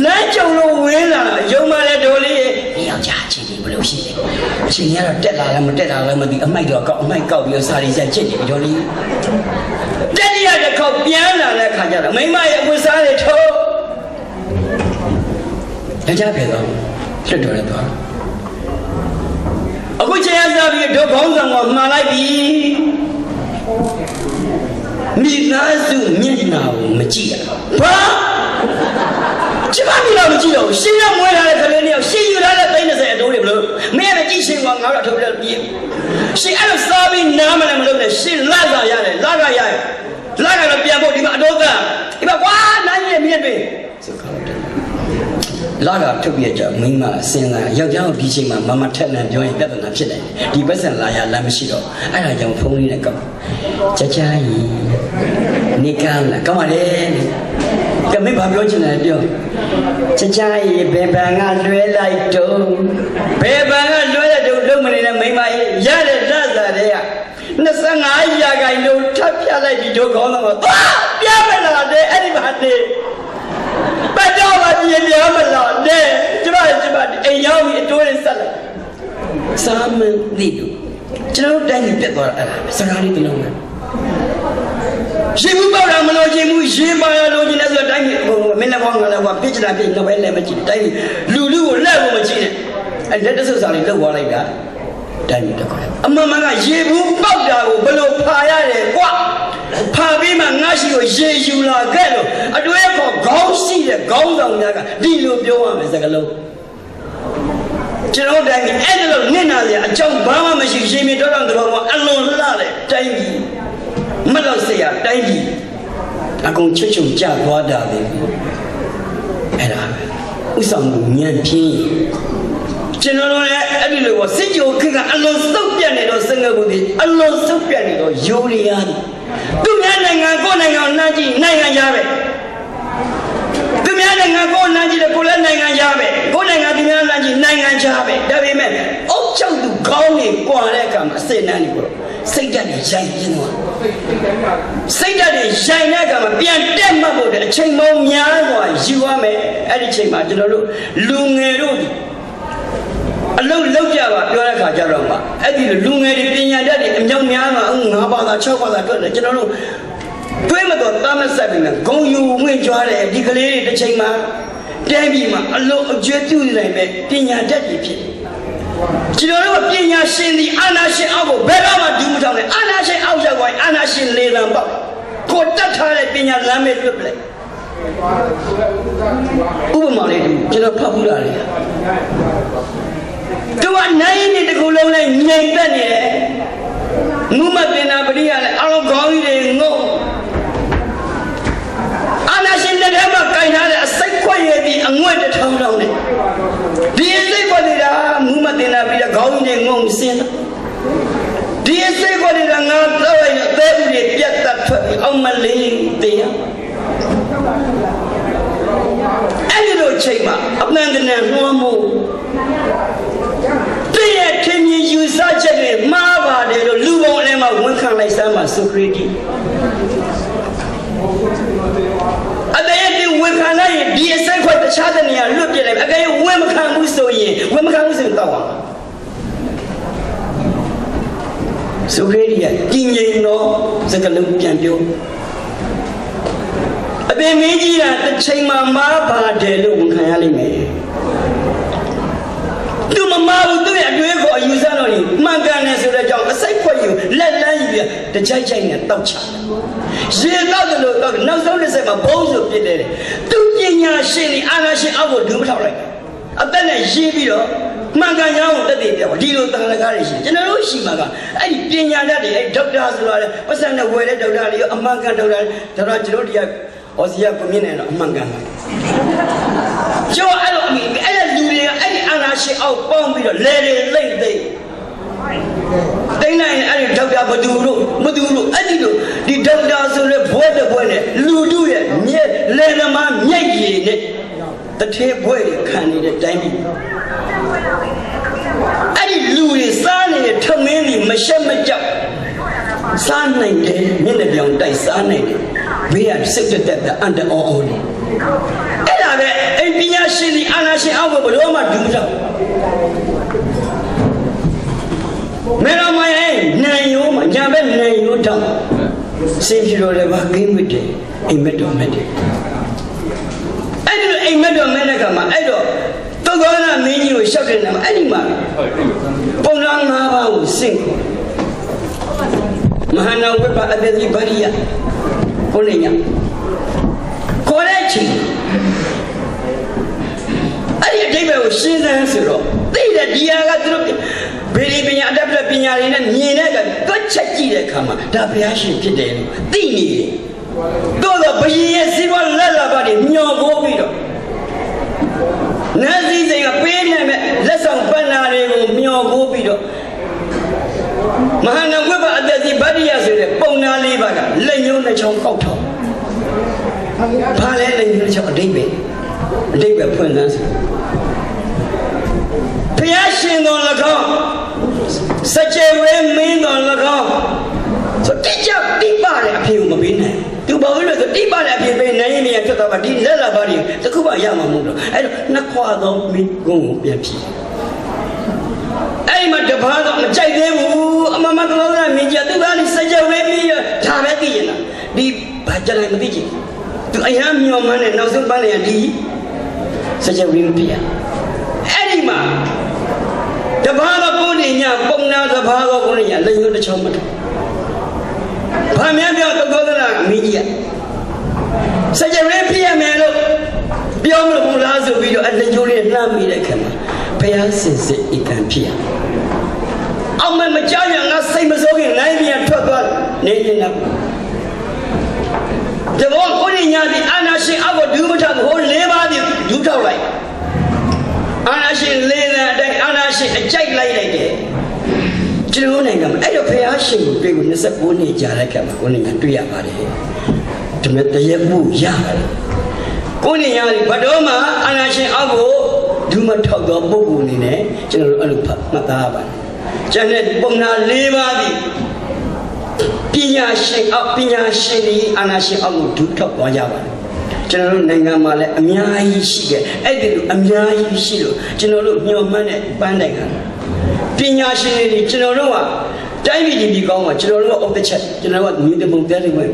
လမ်းကြုံလို့ဝေးလာရုံမှလည်းဒေါ်လေးရဲ့ယောက်ျားချင်းကြီးဘယ်လိုရှိလဲအချင်းကြီးကတော့တက်လာလည်းမတက်လာလည်းမသိအမိုက်တော့ကောက်ပြီးတော့စာရီဆက်ချစ်နေဒေါ်လေးတက်ရတဲ့ခေါက်ပြန်လာတဲ့ခါကျတော့မိမရဲ့အဝတ်စားတွေထိုးယောက်ျားပြေတော့လွတ်တော်လည်းသွားအခုချိန်ရစားပြီးဒုခေါင်းဆောင်ကမှားလိုက်ပြီမိသားစုမျက်နှာကိုမကြည့်ရဘာကျမမိတော့မကြည့်တော့ရှင်းရမွေးလာတဲ့ခလေးလေးရှင်းယူလာတဲ့30အတိုးတွေဘလို့မင်းရဲ့ကြည့်ရှင်းကငါတို့ထုတ်ရပြီးရှင်းအဲ့လိုစားပြီးနားမလည်းမလုပ်နဲ့ရှင်းလာစားရတယ်လာကရတယ်လာကတော့ပြန်ဖို့ဒီမှာအတိုးကဒီမှာကွာနိုင်ရဲ့မြင့်တွေစကားတယ်လာကထုတ်ပြကြမိမအစင်လာယောက်ျားကိုဒီချိန်မှာမထက်နဲ့ပြောရင်ပြဿနာဖြစ်တယ်ဒီပတ်စံလာရလမ်းမရှိတော့အဲ့ဒါကြောင့်ဖုန်းလေးနဲ့ကောက်ကြကြကြီးနေကမ်းလာကောင်းပါလေကမေဘာပြောချင်တယ်ပြောချချာရေဘယ်ဘန်ကလွဲလိုက်တော့ဘယ်ဘန်ကလွဲတဲ့တုံလုံးမနေတဲ့မိမကြီးရတဲ့လက်စားတွေက25ရာခိုင်နှုန်းထပ်ပြလိုက်ပြီးတို့ခေါင်းတော့ပြမလာတဲ့အဲ့ဒီမှာနေပတ်တော့မပြင်းပြမလာတဲ့ကျမအိမ်ရောက်ပြီးအတိုးတွေဆက်လိုက်စာမန်သိလို့ကျွန်တော်တိုင်းပြတ်သွားတာအဲ့ဒါစကားလေးတစ်လုံးပဲရှင်ဘူးပေါ့လားမလို့ရှင်ဘူးရှင်ပါရလို့ရှင်လဲဆိုတိုင်းမင်းလည်းဘောင်းကလည်းပြစ်ချတာပြစ်တော့ပဲလည်းမကြည့်တိုင်းလူကိုလက်ကိုမကြည့်နဲ့အဲ့လက်တဆုပ်စာလေးလောက်သွားလိုက်တာတိုင်းတက်ခွာအမှန်မှန်ကရေဘူးပေါက်တာကိုဘယ်လိုဖာရတယ်ကွာဖာပြီးမှငါရှိကိုရေယူလာခဲ့လို့အတွေ့အခေါ်ခေါင်းရှိတဲ့ခေါင်းဆောင်များကဒီလိုပြောရမယ်စကားလုံးကျွန်တော်တိုင်းအဲ့ဒါလို့နင့်နာစရာအကြောင်းဘာမှမရှိရှင်မြေတော်တော်တော်ကအလွန်လှတဲ့တိုင်းကြီးမလို့ဆရာတိုင်းကြီးအကုန်ချွတ်ချွတ်ကြသွားတာပဲအဲ့ဒါဥဆောင်မှုဉာဏ်ဖြင်းကျွန်တော်တို့လည်းအဲ့ဒီလိုကိုစစ်ကြိုခက်ကအလွန်စုပ်ပြတ်နေတော့စငယ်ဘူးဒီအလွန်စုပ်ပြတ်နေတော့ယိုရီယာသူများနိုင်ငံကိုနိုင်ငံနှမ်းကြည့်နိုင်ငံရပဲသူများနိုင်ငံကိုနှမ်းကြည့်တယ်ကိုလည်းနိုင်ငံရပဲကိုနိုင်ငံသူများနှမ်းကြည့်နိုင်ငံချပဲဒါပေမဲ့အုတ်ချုပ်သူခေါင်းတွေကွာတဲ့အခါမှာအစစ်နှမ်းနေပေါ့စိတ်ဓာတ်တွေရိုက်ပြင်းသွားစိတ်ဓာတ်တွေရိုက်တဲ့အခါမှာပြန်တက်မှတ်ဖို့တဲ့အချိန်ပေါင်းများစွာယူရမယ်အဲ့ဒီချိန်မှာကျွန်တော်တို့လူငယ်တို့အလုံးလောက်ကြပါပြောတဲ့ခါကျတော့မှအဲ့ဒီလူငယ်တွေပညာတတ်တွေအမြောက်များမှာ9ဘာသာ6ဘာသာတွက်တယ်ကျွန်တော်တို့တွေးမတော့တာမဆက်ပြီးမှဂုံယူငွေ့ကြွားတယ်ဒီကလေးတွေတစ်ချိန်မှာတဲပြီးမှအလုံးအကျွေးပြုနေတယ်ပဲပညာတတ်တွေဖြစ်ကျွန်တော်တို့ပညာရှင်ဒီအာနာရှင်အောက်ကိုဘယ်တော့မှဒူးမထောင်နဲ့အာနာရှင်အောက်ရောက်သွားရင်အာနာရှင်လေလံပေါက်ကိုတတ်ထားတဲ့ပညာလမ်းမဲ့လွတ်ပလိုက်ဥပမာလေးကျွန်တော်ဖတ်ဘူးလားလေတို့ကနိုင်နေတကူလုံးနဲ့ငြိမ်သက်နေတယ်မူမတင်တာပရိယလည်းအလုံးကောင်းကြီးတွေငုံ ငွေတစ်ထောင်ထောင်နဲ့ဒီစိတ်ပေါ်နေတာမူးမတင်လာပြီးတော့ခေါင်းကြီးငုံစင်းဒီစိတ်ပေါ်နေတာငါတော့ရအသေးဦးတွေပြတ်တတ်ထွက်ပြီးအောင်မလေးတရားအဲ့ဒီလိုချိန်မှာအမှန်တကယ်နှွားမှုတည့်ရဲ့ထင်မြင်ယူဆချက်တွေမှားပါတယ်လို့လူပုံအထဲမှာဝန်ခံလိုက်စမ်းပါဆိုခရတီအတည်းဒီဝန်ခံလိုက်ရင်ဒီအစိတ်ခွက်တခြားတဲ့နေရာလွတ်ပြလိုက်အကယ်ဝန်မခံဘူးဆိုရင်တော့အောင်ဆိုခရတီကကြီးငြိမ်တော့စကလုံးပြန်ပြောအပင်မင်းကြီးကတစ်ချိန်မှာမားပါတယ်လို့ဝန်ခံရလိမ့်မယ်သူမမားဘူးသူ့ရဲ့အတွေးကိုအယူဆတော့ရင်မှန်ကန်တယ်ဆိုတဲ့ကြောင့်အစိတ်ခွက်ယူလက်လန်းယူပြီးတကြိုက်ကြိုက်နဲ့တောက်ချရေတောက်တယ်လို့တောက်နောက်ဆုံးတစ်စက်မှာဘုံဆိုပြစ်တယ်သူပညာရှင်ဒီအာနာရှင်အောက်ကိုဒူးမထောက်လိုက်အသက်နဲ့ရေးပြီးတော့မှန်ကန်ကြောင်းတက်တည်ပြောဒီလိုတန်လကားတွေရှိကျွန်တော်တို့ရှိမှာကအဲ့ဒီပညာတတ်တွေအဲ့ဒေါက်တာဆိုတာလေပတ်စံနဲ့ဝယ်တဲ့ဒေါက်တာတွေအမှန်ကန်ဒေါက်တာဒါတော့ကျွန်တော်ဒီကဩစီရကိုမြင်နေတော့အမှန်ကန်ပါကျော်အဲ့လိုအဲ့လူတွေကအဲ့ဒီအာနာရှင်အောက်ပေါင်းပြီးတော့လဲလေလိမ့်သိတိုင်းနိုင်အဲ့ဒီဒေါက်တာဘသူတို့အဲ့ဒီလိုဒီဒေါက်တာဆိုလေဘွဲတစ်ဘွဲနဲ့လူတို့ရဲ့မျက်လဲသမားမျက်ရည်နဲ့တထေးဘွဲတွေခံနေတဲ့တိုင်းပြည်အဲ့ဒီလူတွေစားနေတဲ့ထမင်းတွေမရှက်မကြောက်စားနိုင်တယ်မျက်နှာပြောင်တိုက်စားနိုင်တယ်ဘေးကစစ်တက်အန်တအော်နေအဲ့ဒါပဲအဲ့ပညာရှင်ဒီအာနာရှင်အောက်ကိုဘလို့မှဒူးတော့မေရမရဲ့နိုင်ရိုးမှာညာဘက်နိုင်ရိုးတောင်းစင်ပြတော်လည်းပါဂိမ်းမတယ်အိမ်မက်တော်မက်တယ်အဲ့ဒီအိမ်မက်တော်မက်တဲ့ကမှာအဲ့တော့သုသောနာမင်းကြီးကိုရှောက်တဲ့နေမှာအဲ့ဒီမှာပုံစံ၅ပါးကိုစင့်ခေါ်မဟာနာဝိပ္ပအတ္တိပါရိယကိုနေညာခေါ်တဲ့ချိန်အဲ့ဒီအဓိပ္ပာယ်ကိုရှင်းစမ်းဆိုတော့သိတဲ့ဒီဟာကသူတို့ဗေဒီပညာအတ္တပညာတွေနဲ့မြင်တဲ့အခါတွက်ချက်ကြည့်တဲ့အခါမှာဒါဘုရားရှင်ဖြစ်တယ်လို့သိနေတယ်တို့တော့ဘုရင်ရဲ့စီးပွားလက်လာပါနေမျောကိုပြီးတော့နတ်စည်းစိမ်ကပေးနေမဲ့လက်ဆောင်ပန်းနာတွေကိုမျောကိုပြီးတော့မဟာနဝိပ္ပအတ္တိဗတ္တိယဆိုတဲ့ပုံနာလေးပါကလက်ညှိုးနှစ်ချောင်းကောက်ထောက်ဘာလဲလက်ညှိုးနှစ်ချောင်းအဓိပ္ပာယ်ဖွင့်စမ်းဆိုဘုရားရှင်တော်၎င်းစကြဝဠာမင်းတော်၎င်းဆိုတိကျတိပတဲ့အဖြစ်ကိုမပေးနိုင်သူဘာလို့လဲဆိုတိပတဲ့အဖြစ်ပေးနိုင်ရင်မြန်ဖြစ်သွားပါဒီလက်လာပါဒီတခုမှရမှာမဟုတ်တော့အဲ့တော့နှစ်ခွသောမင်းကုန်းကိုပြန်ဖြည့်အဲ့မှာတပားတော့မကြိုက်သေးဘူးအမမတော်တော်မင်းကြီးသူကလည်းစကြဝဠာမင်းရဒါပဲသိရင်လားဒီဘာကြလိုက်မသိချင်သူအရမ်းမျောမှန်းနဲ့နောက်ဆုံးပန်းလိုက်ဒီစကြဝဠာမင်းပြအဲ့ဒီမှာတပားတော့ကိုနေညာပုံနာတပားတော့ကိုနေညာလက်ညှိုးတစ်ချောင်းမထဘာများပြောသုသောနာမင်းကြီးစကြဝဠာပြည့်ရမယ်လို့ပြောမလို့ဘူးလားဆိုပြီးတော့အလက်ညှိုးလေးနှမ်းမိတဲ့ခင်မှာဘုရားစင်စစ်ဤကံဖြစ်ရအောင်မကြောက်ရငါစိတ်မစိုးခင်နိုင်ပြန်ထွက်သွားနေနေတာဒီဘောကိုနေညာဒီအာနာရှင်အောက်ကိုဒူးမထောက်ဟို၄ပါးဒီဒူးထောက်လိုက်အာနာရှင်လေးနဲ့အတိုင်းအာနာရှင်အကြိုက်လိုက်တယ်ကျွန်တော်နိုင်ငံမှာအဲ့တော့ဘုရားရှင်ကိုတွေ့ကို29နှစ်ကြာတဲ့ခါမှာကိုနေညာတွေ့ရပါတယ်ဒီမဲ့တရက်မှုရတယ်ကိုနေညာဒီဘတော်မှာအာနာရှင်အောက်ကိုဒူးမထောက်သောပုဂ္ဂိုလ်အနေနဲ့ကျွန်တော်တို့အဲ့လိုမှတ်သားပါကျန်တဲ့ပုံနာ၄ပါးဒီပညာရှင်ဒီအာနာရှင်အောက်ကိုဒူးထောက်သွားကြပါတယ်ကျွန်တော်တို့နိုင်ငံမှာလည်းအများကြီးရှိတယ်အဲ့ဒီလိုအများကြီးရှိလို့ကျွန်တော်တို့ညှော်မှန်းတဲ့ပန်းတိုင်ကပညာရှင်တွေကျွန်တော်တို့ကတိုင်းပြည်ဒီကောင်းမှာကျွန်တော်တို့ကဥပဒေချက်ကျွန်တော်တို့ကမြင်းတပုံတဲတွေပဲ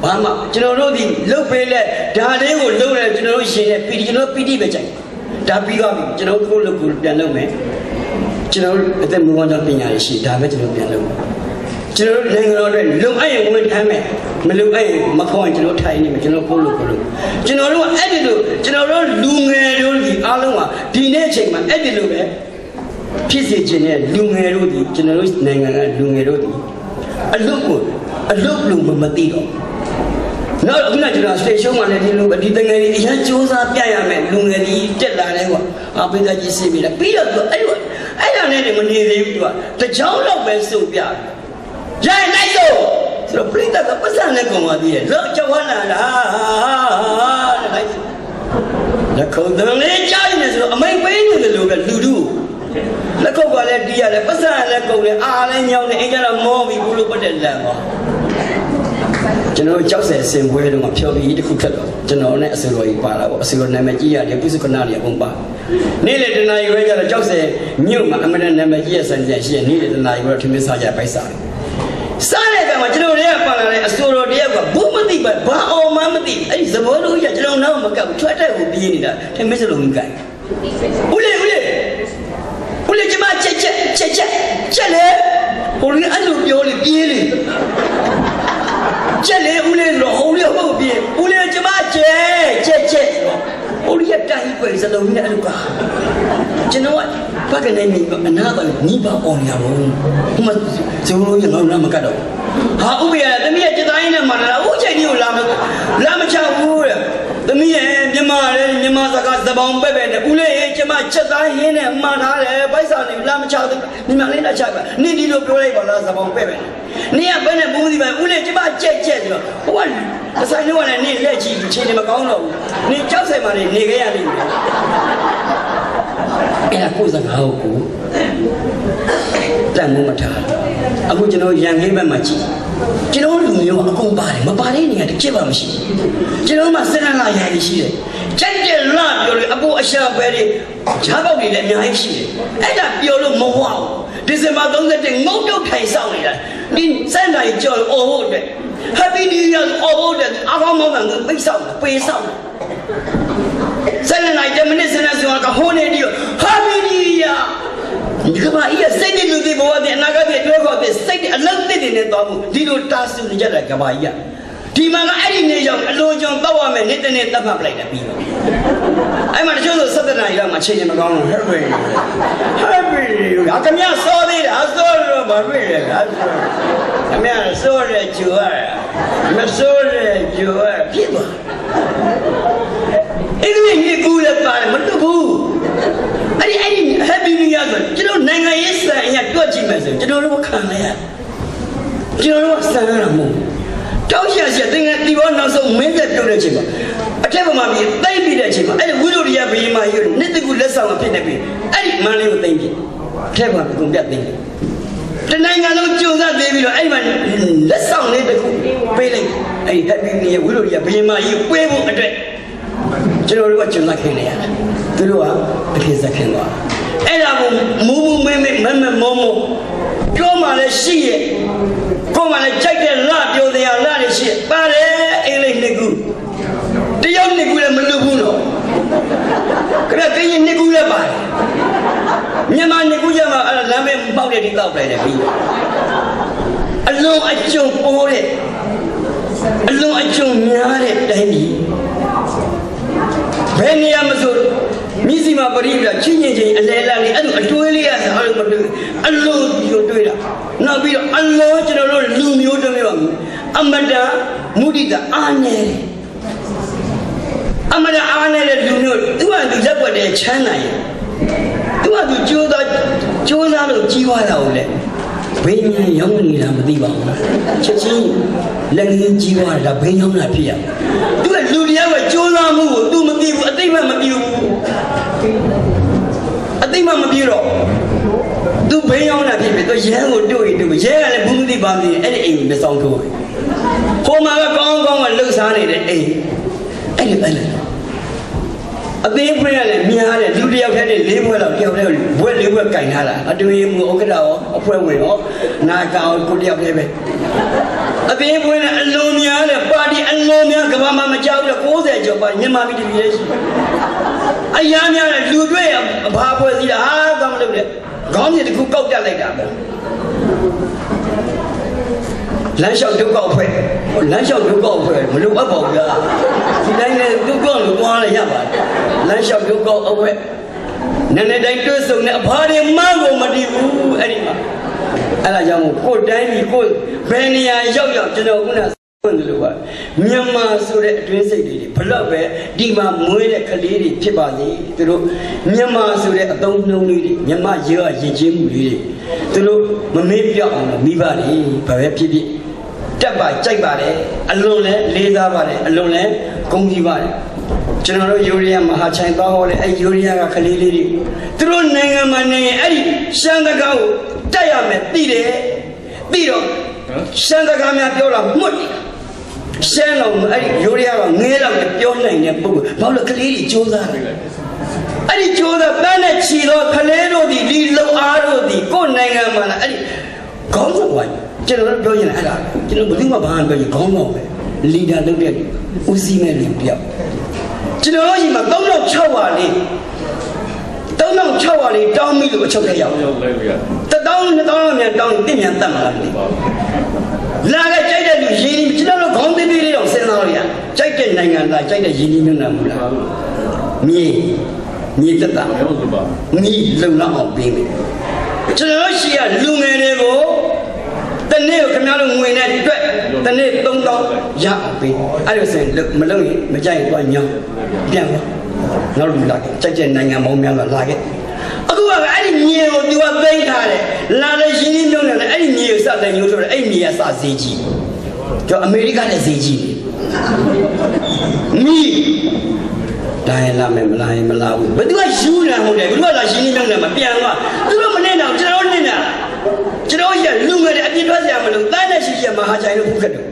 ဘာမှကျွန်တော်တို့ဒီလုတ်ပေးလက်ဒါလေးကိုလုတ်ရဲကျွန်တော်တို့ရှင်တဲ့ပီတီကျွန်တော်ပီတီပဲကြိုက်ဒါပြီးသွားပြီကျွန်တော်ကိုလုတ်ကိုပြန်လုပ်မယ်ကျွန်တော်အသက်မွေးဝမ်းကြောင်းပညာရရှိဒါပဲကျွန်တော်ပြန်လုပ်မယ်ကျွန်တော်တို့နိုင်ငံတော်အတွက်လုံအပ်ရင်ဝင်ထမ်းမယ်မလုံအပ်ရင်မခေါ်ရင်ကျွန်တော်ထိုင်နေမယ်ကျွန်တော်ကိုလုတ်ကျွန်တော်တို့အဲ့ဒီလိုကျွန်တော်တို့လူငယ်တို့ဒီအားလုံးကဒီနေ့အချိန်မှာအဲ့ဒီလိုပဲဖြစ်စေခြင်းနဲ့လူငယ်တို့ဒီကျွန်တော်တို့နိုင်ငံကလူငယ်တို့ဒီအလုတ်လို့မသိတော့ နောက်အခုနကျွန်တော် station မှာလည်းဒီလိုပဲဒီတငယ်ကြီးအရင်စူးစမ်းပြရမယ်လူငယ်ကြီးတက်လာတယ်ကွာအပိသက်ကြီးစီးပြီးတယ်ပြီးတော့သူအဲ့ဒါနဲ့မနေသေးဘူးသူကတကြောင်တော့ပဲစုပ်ပြတယ်ရိုင်းလိုက်တော့ဆိုတော့ပြိတ္တကပတ်စံနဲ့ကုန်သွားသေးတယ်လောကြောက်လာတာလိုက်လက်ခုံတန်လေးကြားနေဆိုအမိန်ပေးနေတယ်လို့ပဲလူတို့လက်ခုပ်ကလည်းတီးရတယ်ပတ်စံလည်းကုန်တယ်အားလည်းညောင်းတယ်အင်းကျတော့မောပြီးဘူးလို့ပတ်တဲ့လမ်းပါကျွန်တော်ကြောက်စဲစင်ပွဲတော့ဖြောပြီးတစ်ခုထက်တော့ကျွန်တော်နဲ့အစတော်ကြီးပါလာပေါ့အစတော်နာမည်ကြီးရတယ်ပုစုကနာတွေအကုန်ပါနေ့လေတနာရီပဲကြတော့ကြောက်စဲမြို့မှာအမရနာမည်ကြီးရဲ့စံကြံရှိရနေ့လေတနာရီပဲထမင်းစားကြပိုက်စားတယ်စားတဲ့ကမှာကျွန်တော်တွေကပါလာတဲ့အစတော်တယောက်ကဘူးမသိပါဘာအောင်မှမသိအဲ့ဒီသဘောလို့ရကျွန်တော်နောက်မကဘူးထွက်တဲ့ကိုပြေးနေတာထမင်းစလုံးကြီးဦးလေးကျမချက်လေဟိုလေးအဲ့လိုပြောလေပြေးလေချက်လေဦးလေးတော့ဟိုလေးဟုတ်ပြေးဦးလေးကျမချက်ဟိုလေးတိုင်းွယ်စလုံးနဲ့အဲ့လိုကကျွန်တော်ကဘက်ကနေနေအနာတော့ညီပါအောင်ရပါဘူးဟိုမှာဇုံလို့ရငေါ့နာမကတော့ဟာဥပ္ပယတမီးရဲ့စတိုင်းနဲ့မှလာဦးချိန်ကြီးကိုလာမချဘူးတဲ့သမီးရဲ့မြန်မာစကားသဘောင်ပဲ့နဲ့ဦးလေးကျမချက်သားရင်းနဲ့မှန်ထားတယ်ပိုက်စာနေလာမချဘူးမြန်မာလေးလာချပါနင်ဒီလိုပြောလိုက်ပါလားသဘောင်ပဲ့နင်ကဘယ်နဲ့ဘူးဒီပါဦးလေးကျမချက်ဆိုတော့ဟိုကဆိုင်တော့လည်းနင်လက်ချီချင်းနေမကောင်းတော့ဘူးနင်ကြောက်ဆိုင်မှာနေခဲ့ရလိမ့်မယ်အဲ့ဒါကိုယ်စကားကိုတန်မိုးမထားအခုကျွန်တော်ရန်ကင်းဘက်မှာကြည့်ကျွန်တော်လူမျိုးအကုန်ပါတယ်မပါတဲ့နေရာတစ်ချက်မှမရှိကျွန်တော်မှစရလာရိုင်းရှိတယ်ကြိုက်တဲ့လပြောလို့အပူအရှာပဲတွေဈာပေါက်တွေလည်းအများကြီးရှိတယ်အဲ့ဒါပြောလို့မဟုတ်ဘူးဒီဇင်ဘာ31ငုတ်တုတ်ထိုင်ဆောင်နေတာဒီစံတိုင်းကြော်အော်ဟုတ်တယ် Happy New Year အော်ဟုတ်တယ်အကောင်မောင်းတယ်ပိတ်ဆောင်ပေးဆောင်စံတိုင်း10မိနစ်စနေစွာကဟိုနေဒီ Happy New Yearဒီကဘာကြီးစိတ်တွေလူတွေဘဝတွေအနာဂတ်တွေတွေ့ဖို့တဲ့စိတ်တွေအလုံးတစ်တွေနဲ့သွားမှုဒီလိုတာဆူနေကြတဲ့ကဘာကြီးဒီမှာကအဲ့ဒီနေရောက်အလိုကြောင့်တောက်ရမယ်နေ့တနေ့တတ်မှတ်ပလိုက်တယ်ပြီးတော့အဲ့မှာတချို့ဆို17နာရီလောက်မှချိန်နေမကောင်းလို့ Happy ကမြစောသေးတာစောတော့မတွေ့ရလားကမြစောရဲကျူရမစောရဲကျူရဖြစ်သွားအဲ့ဒီနေ့ကူလည်းပါတယ်မတူဘူးအဲ့ဒီ Happy New Year ဆိုကျွန်တော်နိုင်ငံရေးစံအရတွက်ကြည့်မယ်ဆိုကျွန်တော်တို့ခံရကျွန်တော်တို့စံရတာမဟုတ်တောက်ရှာတင်ငါတီဘောနောက်ဆုံးမင်းသက်ပြုတ်တဲ့အချိန်မှာအထက်ပေါ်မှာပြီးတိတ်ပြီးတဲ့အချိန်မှာအဲ့ဒီဝိရုဒ္ဓရဘယင်းမကြီးနှစ်တကူလက်ဆောင်ဖြစ်နေပြီအဲ့ဒီမန်းလေးကိုသိမ့်ပြီအထက်ပေါ်မှာကုန်ပြတ်သိမ့်တယ်တနိုင်ငံလုံးကြုံစားသေးပြီးတော့အဲ့ဒီမှာလက်ဆောင်လေးတကူပေးလိုက်အဲ့ဒီ Happy New Year ဝိရုဒ္ဓရဘယင်းမကြီးကိုပေးဖို့အတွက်ကျွန်တော်တို့ကကြုံစားခင်နေရတယ်သူတို့ကတခေစခင်သွားအဲ့ဒါကိုမူမဲမောပြောမှလည်းရှိရဲ့ကိုမှလည်းကြိုက်တဲ့လပြောတရားလတွေရှိပါတယ်အင်္ဂလိပ်နှစ်ခုတရုတ်နှစ်ခုလည်းမလွတ်ဘူးတော့ခင်ဗျကရင်နှစ်ခုလည်းပါတယ်မြန်မာနှစ်ခုကျမှအဲ့ဒါလမ်းမဲပေါက်တဲ့ဒီတောက်ပလိုက်တယ်ပြီးအလုံးအကျုံပေါ်တဲ့အလုံးအကျုံများတဲ့တိုင်းပြည်ဘယ်နေရာမဆိုမြစ်စီမှာပရိပချင်းချင်းအလဲလာလေးအဲ့လိုအတွေးလေးရစားလို့မတွေ့အလိုကိုတွေးတာနောက်ပြီးတော့အလိုကျွန်တော်တို့လူမျိုးတစ်မျိုးအမတမုဒိတာအားနေတယ်အမတအားနေတဲ့လူမျိုးသူကသူရက်ွက်တဲ့ချမ်းသာရဲ့သူကသူကြိုးစားလို့ကြီးွားတာကိုလေဘယ်ညာရောက်နေတာမသိပါဘူးချက်ချင်းလက်ရင်းကြီးွားတာဘယ်ရောက်တာဖြစ်ရသူကလူတယောက်ကကြိုးစားမှုကိုသူမသိဘူးအသိမှမပြုဘူးအသိမှမပြုတော့သူဘယ်ရောက်တာဖြစ်ပြီသူရဲကိုတွေ့ရဲကလည်းဘူးမသိပါမသိအဲ့ဒီအိမ်ကိုမဆောင်ထိုးဟိုမှာကကောင်းကောင်းကလှုပ်ရှားနေတဲ့အိမ်အဲ့ဒီပဲအသေးဖွင့်ရလေမြားတယ်လူတယောက်တည်းနဲ့၄ဘွဲလောက်တယောက်တည်းဘွဲ၄ဘွဲကင်ထားတာအတွေ့အမှုဥက္ကဋ္ဌရောအဖွဲ့ဝင်ရောနာကောင်ကိုတယောက်တည်းပဲအသေးဖွင့်တဲ့အလုံးများတဲ့ပါတီအလုံးများကဘာမှမကြောက်တဲ့60ကျော်ပါမြန်မာပြည်တပြည်လေးရှိအရာများတဲ့လူတွေ့ရဘာဖွဲ့စည်းတာဟာကောင်းမလုပ်နဲ့ခေါင်းစဉ်တစ်ခုကောက်တက်လိုက်တာပဲလမ်းလျှောက်ဒုက္ခအဖွဲ့လမ်းလျှောက်ဒုက္ခအဖွဲ့မလိုအပ်ပါဘူးလားဒီတိုင်းနဲ့ဒုက္ခလို့ကြွားရရပါတယ်လမ်းလျှောက်ဒုက္ခအဖွဲ့နည်းနည်းတိုင်းတွဲဆုံနေအဘာတွေမှကိုမတည်ဘူးအဲ့ဒီမှာအဲ့ဒါကြောင့်ကိုယ်တိုင်းပြီးကိုယ်ဘယ်နေရာရောက်ကျွန်တော်ခုန မြန်မာဆိုတဲ့အတွင်းစိတ်တွေဘလောက်ပဲဒီမှာမွေးတဲ့ကလေးတွေဖြစ်ပါစေသူတို့မြန်မာဆိုတဲ့အသုံးနှုန်းလေးတွေမြန်မာရေကရည်ချင်းမှုလေးတွေသူတို့မမေ့ပြောက်အောင်မိဘတွေဘာပဲဖြစ်ဖြစ်တက်ပါကြိုက်ပါတယ်အလွန်လဲလေးစားပါတယ်အလွန်လဲဂုဏ်ကြီးပါတယ်ကျွန်တော်တို့ယူရီးယားမဟာချိုင်သွားဟောလေအဲယူရီးယားကကလေးလေးတွေသူတို့နိုင်ငံမှာနေရင်အဲ့ဒီရှမ်းတကားကိုတက်ရမယ်သိတယ်ပြီးတော့ရှမ်းတကားများပြောတာမှုတ်ရှမ်းတော့အဲ့ဒီယူရီးယားကငဲတော့ပြောနိုင်တဲ့ပုဂ္ဂိုလ်ဘာလို့ကလေးတွေကြိုးစားတယ်အဲ့ဒီကြိုးစားပန်းနဲ့ချီတော့ကလေးတို့ဒီလုံအားတို့ဒီကိုယ်နိုင်ငံမှာအဲ့ဒီခေါင်းဆောင်ဝိုင်းကျွန်တော်တို့ပြောရင်အဲ့ဒါကျွန်တော်ဘယ်သူမှဘာမှပြောရင်ခေါင်းဆောင်ပဲလီဒါလုပ်တဲ့ဦးစီးမဲ့လူတယောက်ကျွန်တော်တို့ညီမ3600လေး3600လေးတောင်းပြီလို့အချုပ်ထဲရောက်1000 2000မြန်တောင်းရင်တင့်မြန်တတ်မှာလားလာခဲ့ကြိုက်တဲ့လူရင်းနှီးကျွန်တော်တို့ခေါင်းသေးသေးလေးတော့စဉ်းစားလို့ရကြိုက်တဲ့နိုင်ငံသားကြိုက်တဲ့ရင်းနှီးမြုပ်နှံမှုလားမြေတက်တာမြေလုံလောက်အောင်ပေးမယ်ကျွန်တော်တို့ရှိရလူငယ်တွေကိုတနေ့ကိုခင်ဗျားတို့ငွေနဲ့တွက်တနေ့3000ရအောင်ပေးအဲ့လိုဆိုရင်မလုပ်ရင်မကြိုက်ရင်တော့ညောင်းပြန်သွားနောက်လူလာခဲ့ကြိုက်တဲ့နိုင်ငံပေါင်းများစွာလာခဲ့အခုကအဲ့ဒီမြေကိုသူကသိမ်းထားတယ်လာတဲ့ရင်းနှီးမြုပ်နှံတယ်အဲ့ဒီမြေကိုစတဲ့မျိုးဆိုတော့အဲ့ဒီမြေကစဈေးကြီးကျော်အမေရိကနဲ့ဈေးကြီးမြေတိုင်းလာမယ်မလာရင်မလာဘူးဘယ်သူကယူနေဟုတ်တယ်ဘယ်သူကလာရင်းနှီးမြုပ်နှံမှာပြန်သွားသူတို့မနေတော့ကျွန်တော်နေတာကျွန်တော်ရလူငယ်တွေအပြစ်ထွက်စရာမလိုတန်းနဲ့ရှိရှိမဟာချိုင်လို့ခုခက်တယ်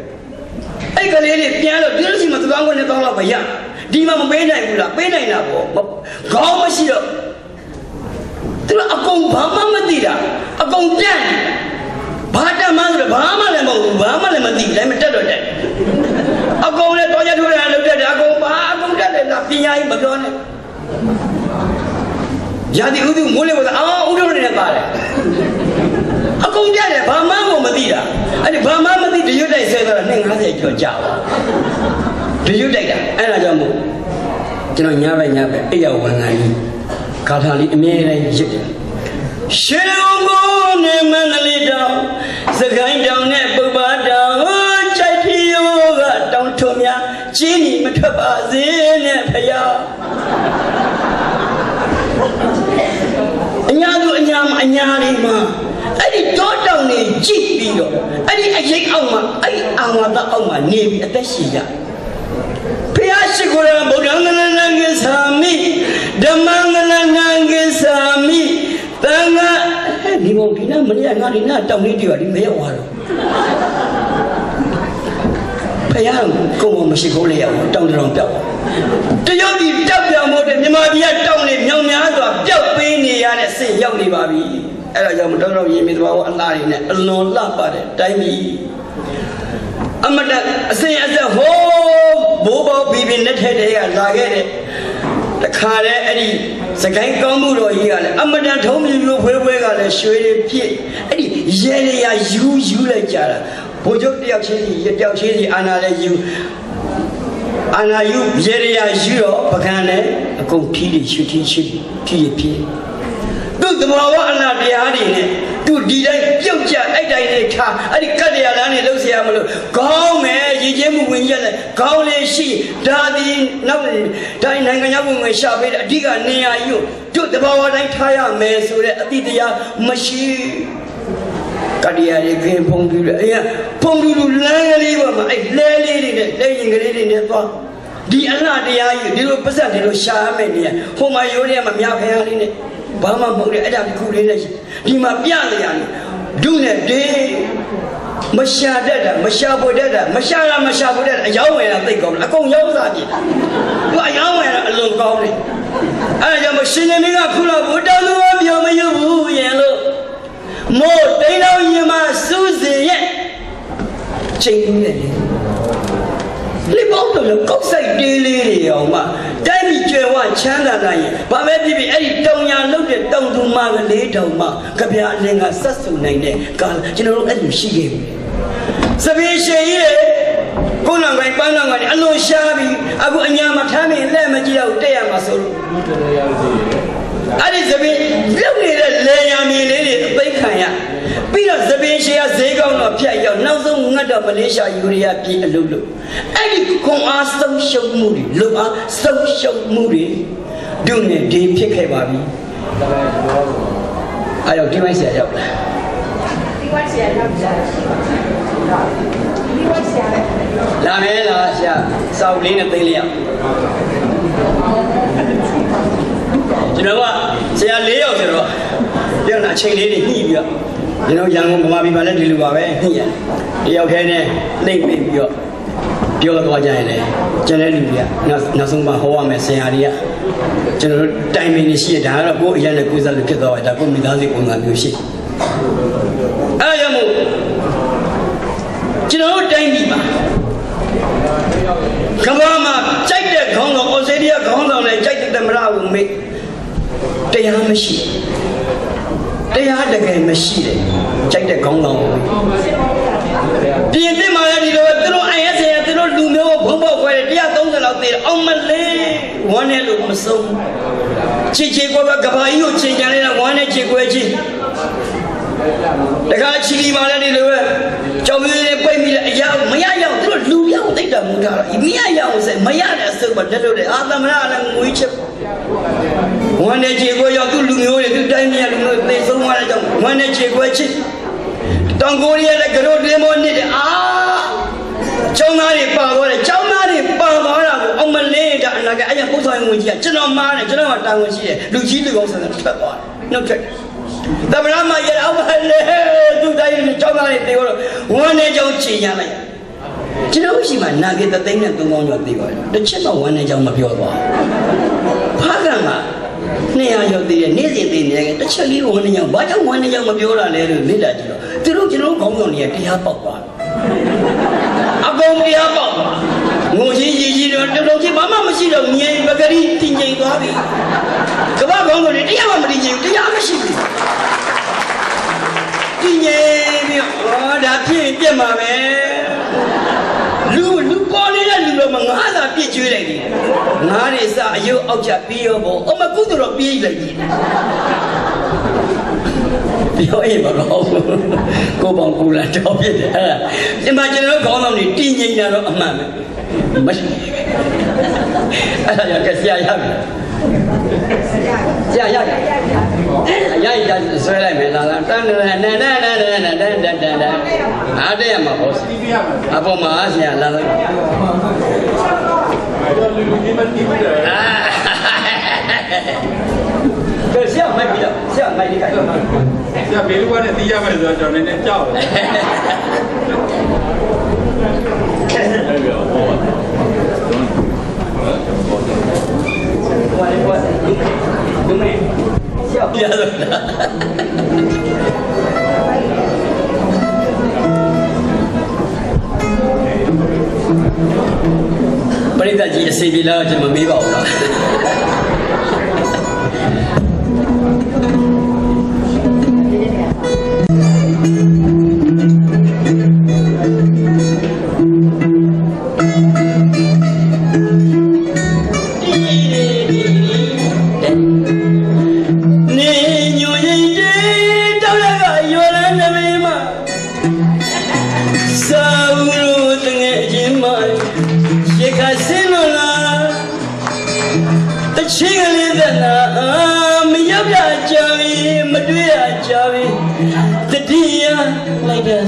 အဲ့ကလေးတွေပြန်လို့ဒီလိုရှိမှသူကောင်းနဲ့တောင်းတော့မရဒီမှာမပေးနိုင်ဘူးလားပေးနိုင်တာပေါ့ခေါင်းမရှိတော့သူကအကုန်ဘာမှမသိတာအကုန်ပြန့်ဘာတမ်းမှဆိုတော့ဘာမှလည်းမဟုတ်ဘူးဘာမှလည်းမသိဘူးလည်းမတက်တော့တဲ့အကုန်လည်းတော်ကြထိုးတာလုပ်တတ်တယ်အကုန်တက်တယ်လားပညာကြီးမပြောနဲ့ရာသီဥတုမိုးလေဝသဥဒုနေနဲ့ပါတယ်အကုန်ပြတယ်ဘာမှမသိတာအဲ့ဒီဘာမှမသိတရွတ်တိုက်ဆဲသွားတာ250ကျော်ကြာပါတရွတ်တိုက်တာအဲ့ဒါကြောင့်မို့ကျွန်တော်ညဘက်အိယာဝန်ခံကြီးကာထာလေးအမြဲတမ်းရစ်တယ်ရှေးုံကိုနေမန္တလေးတောင်စကိုင်းတောင်နဲ့ပုပ္ပါတောင်ကြိုက်ဖြီယောကတောင်ထုံများကျင်းနီမထွက်ပါစေနဲ့ဖယားအညာသူအညာလေးမှာအဲ့ဒီတောတောင်တွေကြည့်ပြီးတော့အဲ့ဒီအရေးအောက်မှာအဲ့ဒီအာဝါဒအောက်မှာနေပြီးအသက်ရှင်ရဖယားရှိခိုးရဗုဒ္ဓံငလနံကိသာမိဓမ္မံငလနံကိသာမိသံဃာဒီဘုံဒီနာမနေ့ကငါဒီနာတောင်လေးတွေဒီမရောက်သွားတော့ဖယားကိုမရှိခိုးလေရအောင်တောင်တောင်ပြောက်တရုတ်ပြည်တောက်ပြောင်ဖို့တဲ့မြန်မာပြည်ကတောင်လေးမြောင်များစွာပျောက်ပေးနေရတဲ့အဆင့်ရောက်နေပါပြီအဲ့ဒါကြောင့်မတော်ရင်မြေသဘာဝအလားတွေနဲ့အလွန်လှပတဲ့တိုင်းပြည်အမတအစင်အဆက်ဟိုးဘိုးဘောဘီဘီလက်ထက်တည်းကလာခဲ့တဲ့တခါတည်းအဲ့ဒီစကိုင်းကောင်းမှုတော်ကြီးကလည်းအမတထုံးမျိုးဖွေးကလည်းရွှေတွေပြည့်အဲ့ဒီရဲရယူလိုက်ကြတာဘိုးချုပ်တယောက်ချင်းစီအာနာလည်းယူအာနာယူရဲရယူတော့ပကံလည်းအကုန်ဖြီးရှုဖြီးပြည့်သူ့သဘောဝအနာတရားတွေနဲ့သူဒီတိုင်းပြုတ်ကြအဲ့တိုင်းနဲ့ထားအဲ့ဒီကတ္တရားလမ်းနဲ့လှုပ်ရှားမလို့ခေါင်းမယ်ရည်ချင်းမှုဝင်ရက်နဲ့ခေါင်းလေးရှိဒါဒီနောက်တိုင်းနိုင်ငံရေးဝင်ဝင်ရှာပေးတဲ့အဓိကနေရာကြီးကိုသူ့သဘောဝတိုင်းထားရမယ်ဆိုတဲ့အတိတရားမရှိကတ္တရားတွေခင်ဖုံးပြီးတယ်အဲ့ဖုံးပြီးလမ်းကလေးပေါ်မှာအဲ့လဲလေးတွေနဲ့လဲရင်ကလေးတွေနဲ့သွားဒီအလားတရားကြီးဒီလိုပတ်သက်ဒီလိုရှာရမယ်နေရဟိုမှာရိုးရဲမှာမြဖျားလေးနဲ့ဘာမှမဟုတ်တဲ့အဲ့ဒါတစ်ခုလေးနဲ့ဒီမှာပြနေရတယ်ဒုနဲ့တေးမရှာတတ်တာမရှာဖို့တတ်တာမရှာဖို့တတ်တာအယောင်းဝယ်တာသိကောင်းတယ်အကုန်ရောက်စားကြည့်သူအယောင်းဝယ်တာအလွန်ကောင်းတယ်အဲ့ဒါကြောင့်မရှင်နေမင်းကခုတော့ဘုတောင်းလို့ပြောမယူဘူးရင်လို့မို့တိန်တော်ရင်မှာစူးစင်ရဲ့ချိန်နေတယ်လေပေါင်းတော့ကောက်ဆိုင်တေးလေးတွေအောင်မှတိုင်းပြည်ကျွယ်ဝချမ်းသာနိုင်ရင်ဘာပဲဖြစ်ဖြစ်အဲ့ဒီတောင်ညာလုတ်တဲ့တောင်သူမကလေးတောင်မှကြပြအလင်းကဆက်ဆူနိုင်တဲ့ကာလကျွန်တော်တို့အဲ့လိုရှိခဲ့ပြီစပင်းရှင်ကြီးကိုယ်နောင်ကိုင်းပန်းနောင်ကိုင်းအလွန်ရှားပြီးအခုအညာမထမ်းမင်းလက်မကြည့်တော့တက်ရမှာဆိုလို့ အဲ့ဒီသပင်ပြုတ်နေတဲ့လေယာဉ်မြေလေးတွေအသိခံရပြီးတော့သပင်ရှည်ကဈေးကောင်းတော့ဖြတ်ရောက်နောက်ဆုံးငတ်တော့မလေးရှားယူရီးယားပြည်အလုပ်လုပ်အဲ့ဒီခွန်အားဆုံးရှုံမှုတွေလုံအားဆုံးရှုံမှုတွေတို့နဲ့ဒီဖြစ်ခဲ့ပါပြီအဲ့တော့ဒီမိုင်းဆရာရောက်လာဒီမိုင်းဆရာရောက်လာမယ်လားဆရာစောက်လေးနဲ့သိလေးရကျွန်တော်ကဆရာ၄ယောက်ဆိုတော့ပြောင်းအချိန်လေးတွေညှိပြီးတော့ကျွန်တော်ရန်ကုန်ဗမာပြည်မှာလည်းဒီလိုပါပဲညှိရတယ်တယောက်ခဲနဲ့နှိပ်ပြီးတော့ပြောတော့ကြရင်လေကျန်တဲ့လူတွေကနောက်ဆုံးမှဟောရမယ်ဆရာတွေကကျွန်တော်တို့တိုင်ပင်နေရှိရဒါကတော့ကိုယ်အရင်နဲ့ကိုယ်စားလို့ဖြစ်သွားတယ်ဒါကိုမိသားစုပုံစံမျိုးရှိအဲ့ဒါကြောင့်မို့ကျွန်တော်တို့တိုင်းပြည်မှာကမ္ဘာမှာကြိုက်တဲ့ခေါင်းဆောင်ဩစတြေးလျခေါင်းဆောင်နဲ့ကြိုက်တဲ့သမ္မတကိုမေးတရားမရှိတရားတကယ်မရှိတယ်ကြိုက်တဲ့ခေါင်းဆောင်ကိုပြင်သစ်မှာလည်းဒီလိုပဲသူတို့ IS ရသူတို့လူမျိုးကိုဘုံပေါက်ခွဲတယ်130လောက်သေးတယ်အောင်မလေးဝမ်းနဲ့လို့မဆုံးချစ်ချစ်ကွယ်ကဘာကြီးကိုချိန်ကြနေတာဝမ်းနဲ့ချစ်ကွယ်ချင်းတခါချီလီမှာလည်းဒီလိုပဲကြောင်မျိုးလေးပိတ်ပြီးအရာမရရအောင်သူတို့လူပြောင်းသိတာမူတာမရရအောင်ဆိုမရတဲ့အစုပ်မှာတက်လို့တယ်အာသမရလည်းငွေချစ်ဝမ်းနဲ့ချစ်ကွယ်ရောက်သူလူမျိုးတွေသူတိုင်းပြည်လူမျိုးသိဆုံးသွားတဲ့ကြောင့်ဝမ်းနဲ့ချစ်ကွယ်ချစ်တောင်ကိုရီးယားလည်းကြောက်တင်းမောနစ်တယ်အာကျောင်းသားတွေပါသွားတယ်ကျောင်းသားတွေပါသွားတာကိုအောင်မလေးတာအနာကအရင်ပုတ်ဆောင်ရင်ဝင်ကြီးကကျွန်တော်မားတယ်ကျွန်တော်ကတာဝန်ရှိတယ်လူကြီးလူကောင်းဆန်ဆက်ထွက်သွားတယ်နှုတ်ထွက်သမရမရအောင်ပါလေသူတိုင်းကျောင်းသားတွေတေတော့ဝမ်းနဲ့ကြောင်းချေရလိုက်ကျွန်တော်ရှိမှနာဂေတသိန်းနဲ့3ကောင်းကျော်တေပါတယ်တစ်ချက်တော့ဝမ်းနဲ့ကြောင်းမပြောသွားဖားကံက200ရောက်သေးတယ်နေ့စဉ်သေးနေတယ်တစ်ချက်လေးဝမ်းနဲ့ကြောင်းဘာကြောင့်ဝမ်းနဲ့ကြောင်းမပြောတာလဲလို့လေ့လာကြည့်တော့သူတို့ကျွန်တော်ခေါင်းဆောင်တွေကတရားပေါက်သွားအကုန်တရားပေါက်ငိုချင်းရည်ကြီးတော့တော်တော်ချင်းဘာမှမရှိတော့ငြိမ်ပဂရီတင်ငြိမ်သွားပြီကမ္ဘာခေါင်းဆောင်တွေတရားမှမတင်ငြိမ်တရားမရှိဘူးတင်ငြိမ်ပြီးဒါဖြစ်ပြက်မှာပဲလူပေါ်နေတဲ့လူတော့ငါးသာပြစ်ကျွေးလိုက်တယ်ငါးတွေစအယုတ်အောက်ချပြီးရောပေါ့အမကုသတော့ပြေးလိုက်တယ်ပြောရင်မကောင်းဘူးကိုပေါင်ကူလာတော့ပြစ်တယ်အဲ့ဒါဒီမှာကျွန်တော်ခေါင်းဆောင်တွေတင်းငိမ့်တာတော့အမှန်ပဲမရှိအဲ့ဒါကြောင့်ဆရာရပြီဆရာရဆွဲလိုက်မယ်လာတန်းအားတရမှာပေါ့အပေါ်မှာဆရာလာလိုက်ဆရာမိုက်ပြီလားဆရာမိုက်လေးခိုင်းဆရာဘေးလူကနဲ့တီးရမယ်ဆိုတော့ကျွန်တော်နည်းနည်းကြောက်တယ်ပရိသတ်ကြီးအစီအပြေလာကျွန်တော်မမေးပါဘူးလား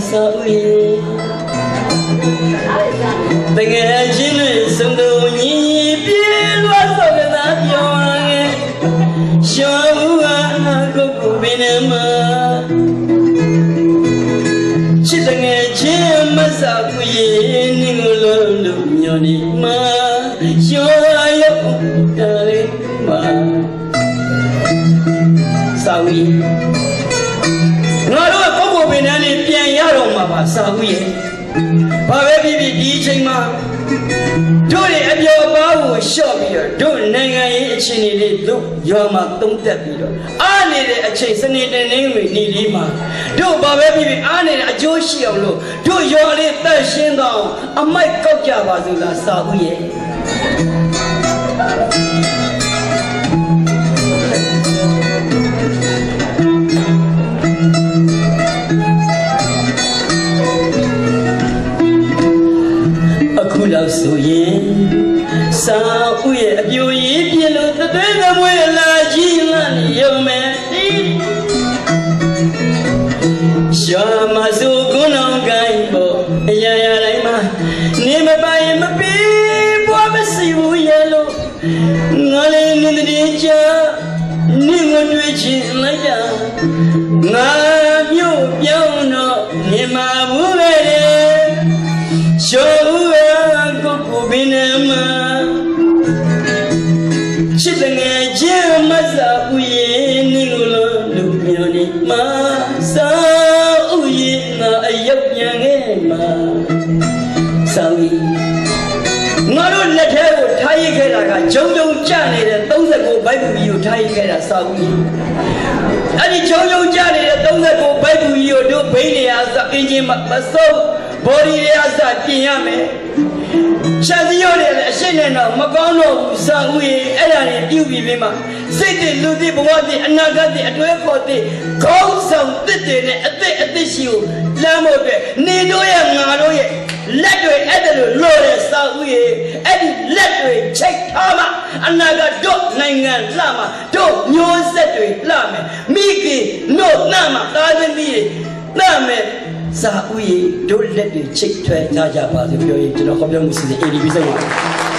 ဆိုရင်တကယ်ချင်းနဲ့စုံတော်ညီပြေလို့ဆိုကြတာပြောရင်ရှောင်းကကိုကိုပင်နေမှာချစ်တကယ်ချင်းမဆာကူရင်နင်းလို့လို့ညော်နေမှာရှောင်းရောက်တယ်မှာစာဝီငါတို့ပုဂ္ဂိုလ်ပင်နဲ့ပြန်ရတော့မှာပါစာဦးရဲ့ဘာပဲဖြစ်ဖြစ်ဒီအချိန်မှာတို့ရဲ့အပြောအပါကိုလျှော့ပြီးတော့တို့နိုင်ငံရေးအခြေအနေလေးတို့ရွာမှာတုံးတက်ပြီးတော့အားနေတဲ့အချိန်စနေတနင်္ဂနွေနေ့လေးမှာတို့ဘာပဲဖြစ်ဖြစ်အားနေတဲ့အကျိုးရှိအောင်လို့တို့ရွာလေးတန့်ရှင်းတော့အမိုက်ကောက်ကြပါစို့လားစာဦးရဲ့ ပြူကြီးပြလို့သွေးသမွေးလာကြီးလန့်ရုံမဲ့ရှာမစုကုန်းအောင်ကိုင်းပေါ်အရာရာတိုင်းမှာနေမပိုင်မပြီးဘွားမရှိဘူးရဲ့လို့ငါလည်းနေတည်းချာနေငွေတွေ့ချင်လိုက်တာငါမြို့ပြောင်းတော့နေမှာဘူးပဲရှောဦးကကိုဘင်းနေမှာချစ်တဲ့ငယ်ချင်းမစားဘူးရဲ့နေလို့လူမျိုးနေမှာစားဦးရဲ့ငါအရောက်ပြန်ခဲ့မှာစာဝီငါတို့လက်ထဲကိုထားရခဲ့တာကဂျုံဂျုံကြနေတဲ့39ဘိုက်ဘူးကြီးကိုထားရခဲ့တာစာဝီအဲ့ဒီဂျုံဂျုံကြနေတဲ့39ဘိုက်ဘူးကြီးကိုတို့ဘိန်းနေရစအင်ဂျင်မစုံဘော်ဒီရစပြင်ရမယ်ရှာစီရိုးတယ်လည်းအရှိနဲ့တော့မကောင်းတော့ဘူးစာဦးရေအဲ့ဒါတွေပြုပြီးပြီးမှစိတ်တွေလူတွေဘဝတွေအနာဂတ်တွေအတွဲခေါ်တွေခေါင်းဆောင်တစ်တွေနဲ့အသက်ရှိကိုလမ်းဖို့အတွက်နေတို့ရဲ့ငါတို့ရဲ့လက်တွေအဲ့ဒါလိုလို့တဲ့စာဦးရေအဲ့ဒီလက်တွေချိတ်ထားမှအနာဂတ်တို့နိုင်ငံလှမှာတို့မျိုးဆက်တွေလှမယ်မိခင်တို့နှမ်းမှာသားသမီးတွေနှမ်းမယ်စာဦးရေတို့လက်တွေချိတ်ထွဲကြပါစေပြောရင်ကျွန်တော်ဟောပြောမှုစီစဉ် ADB စိတ်ပါ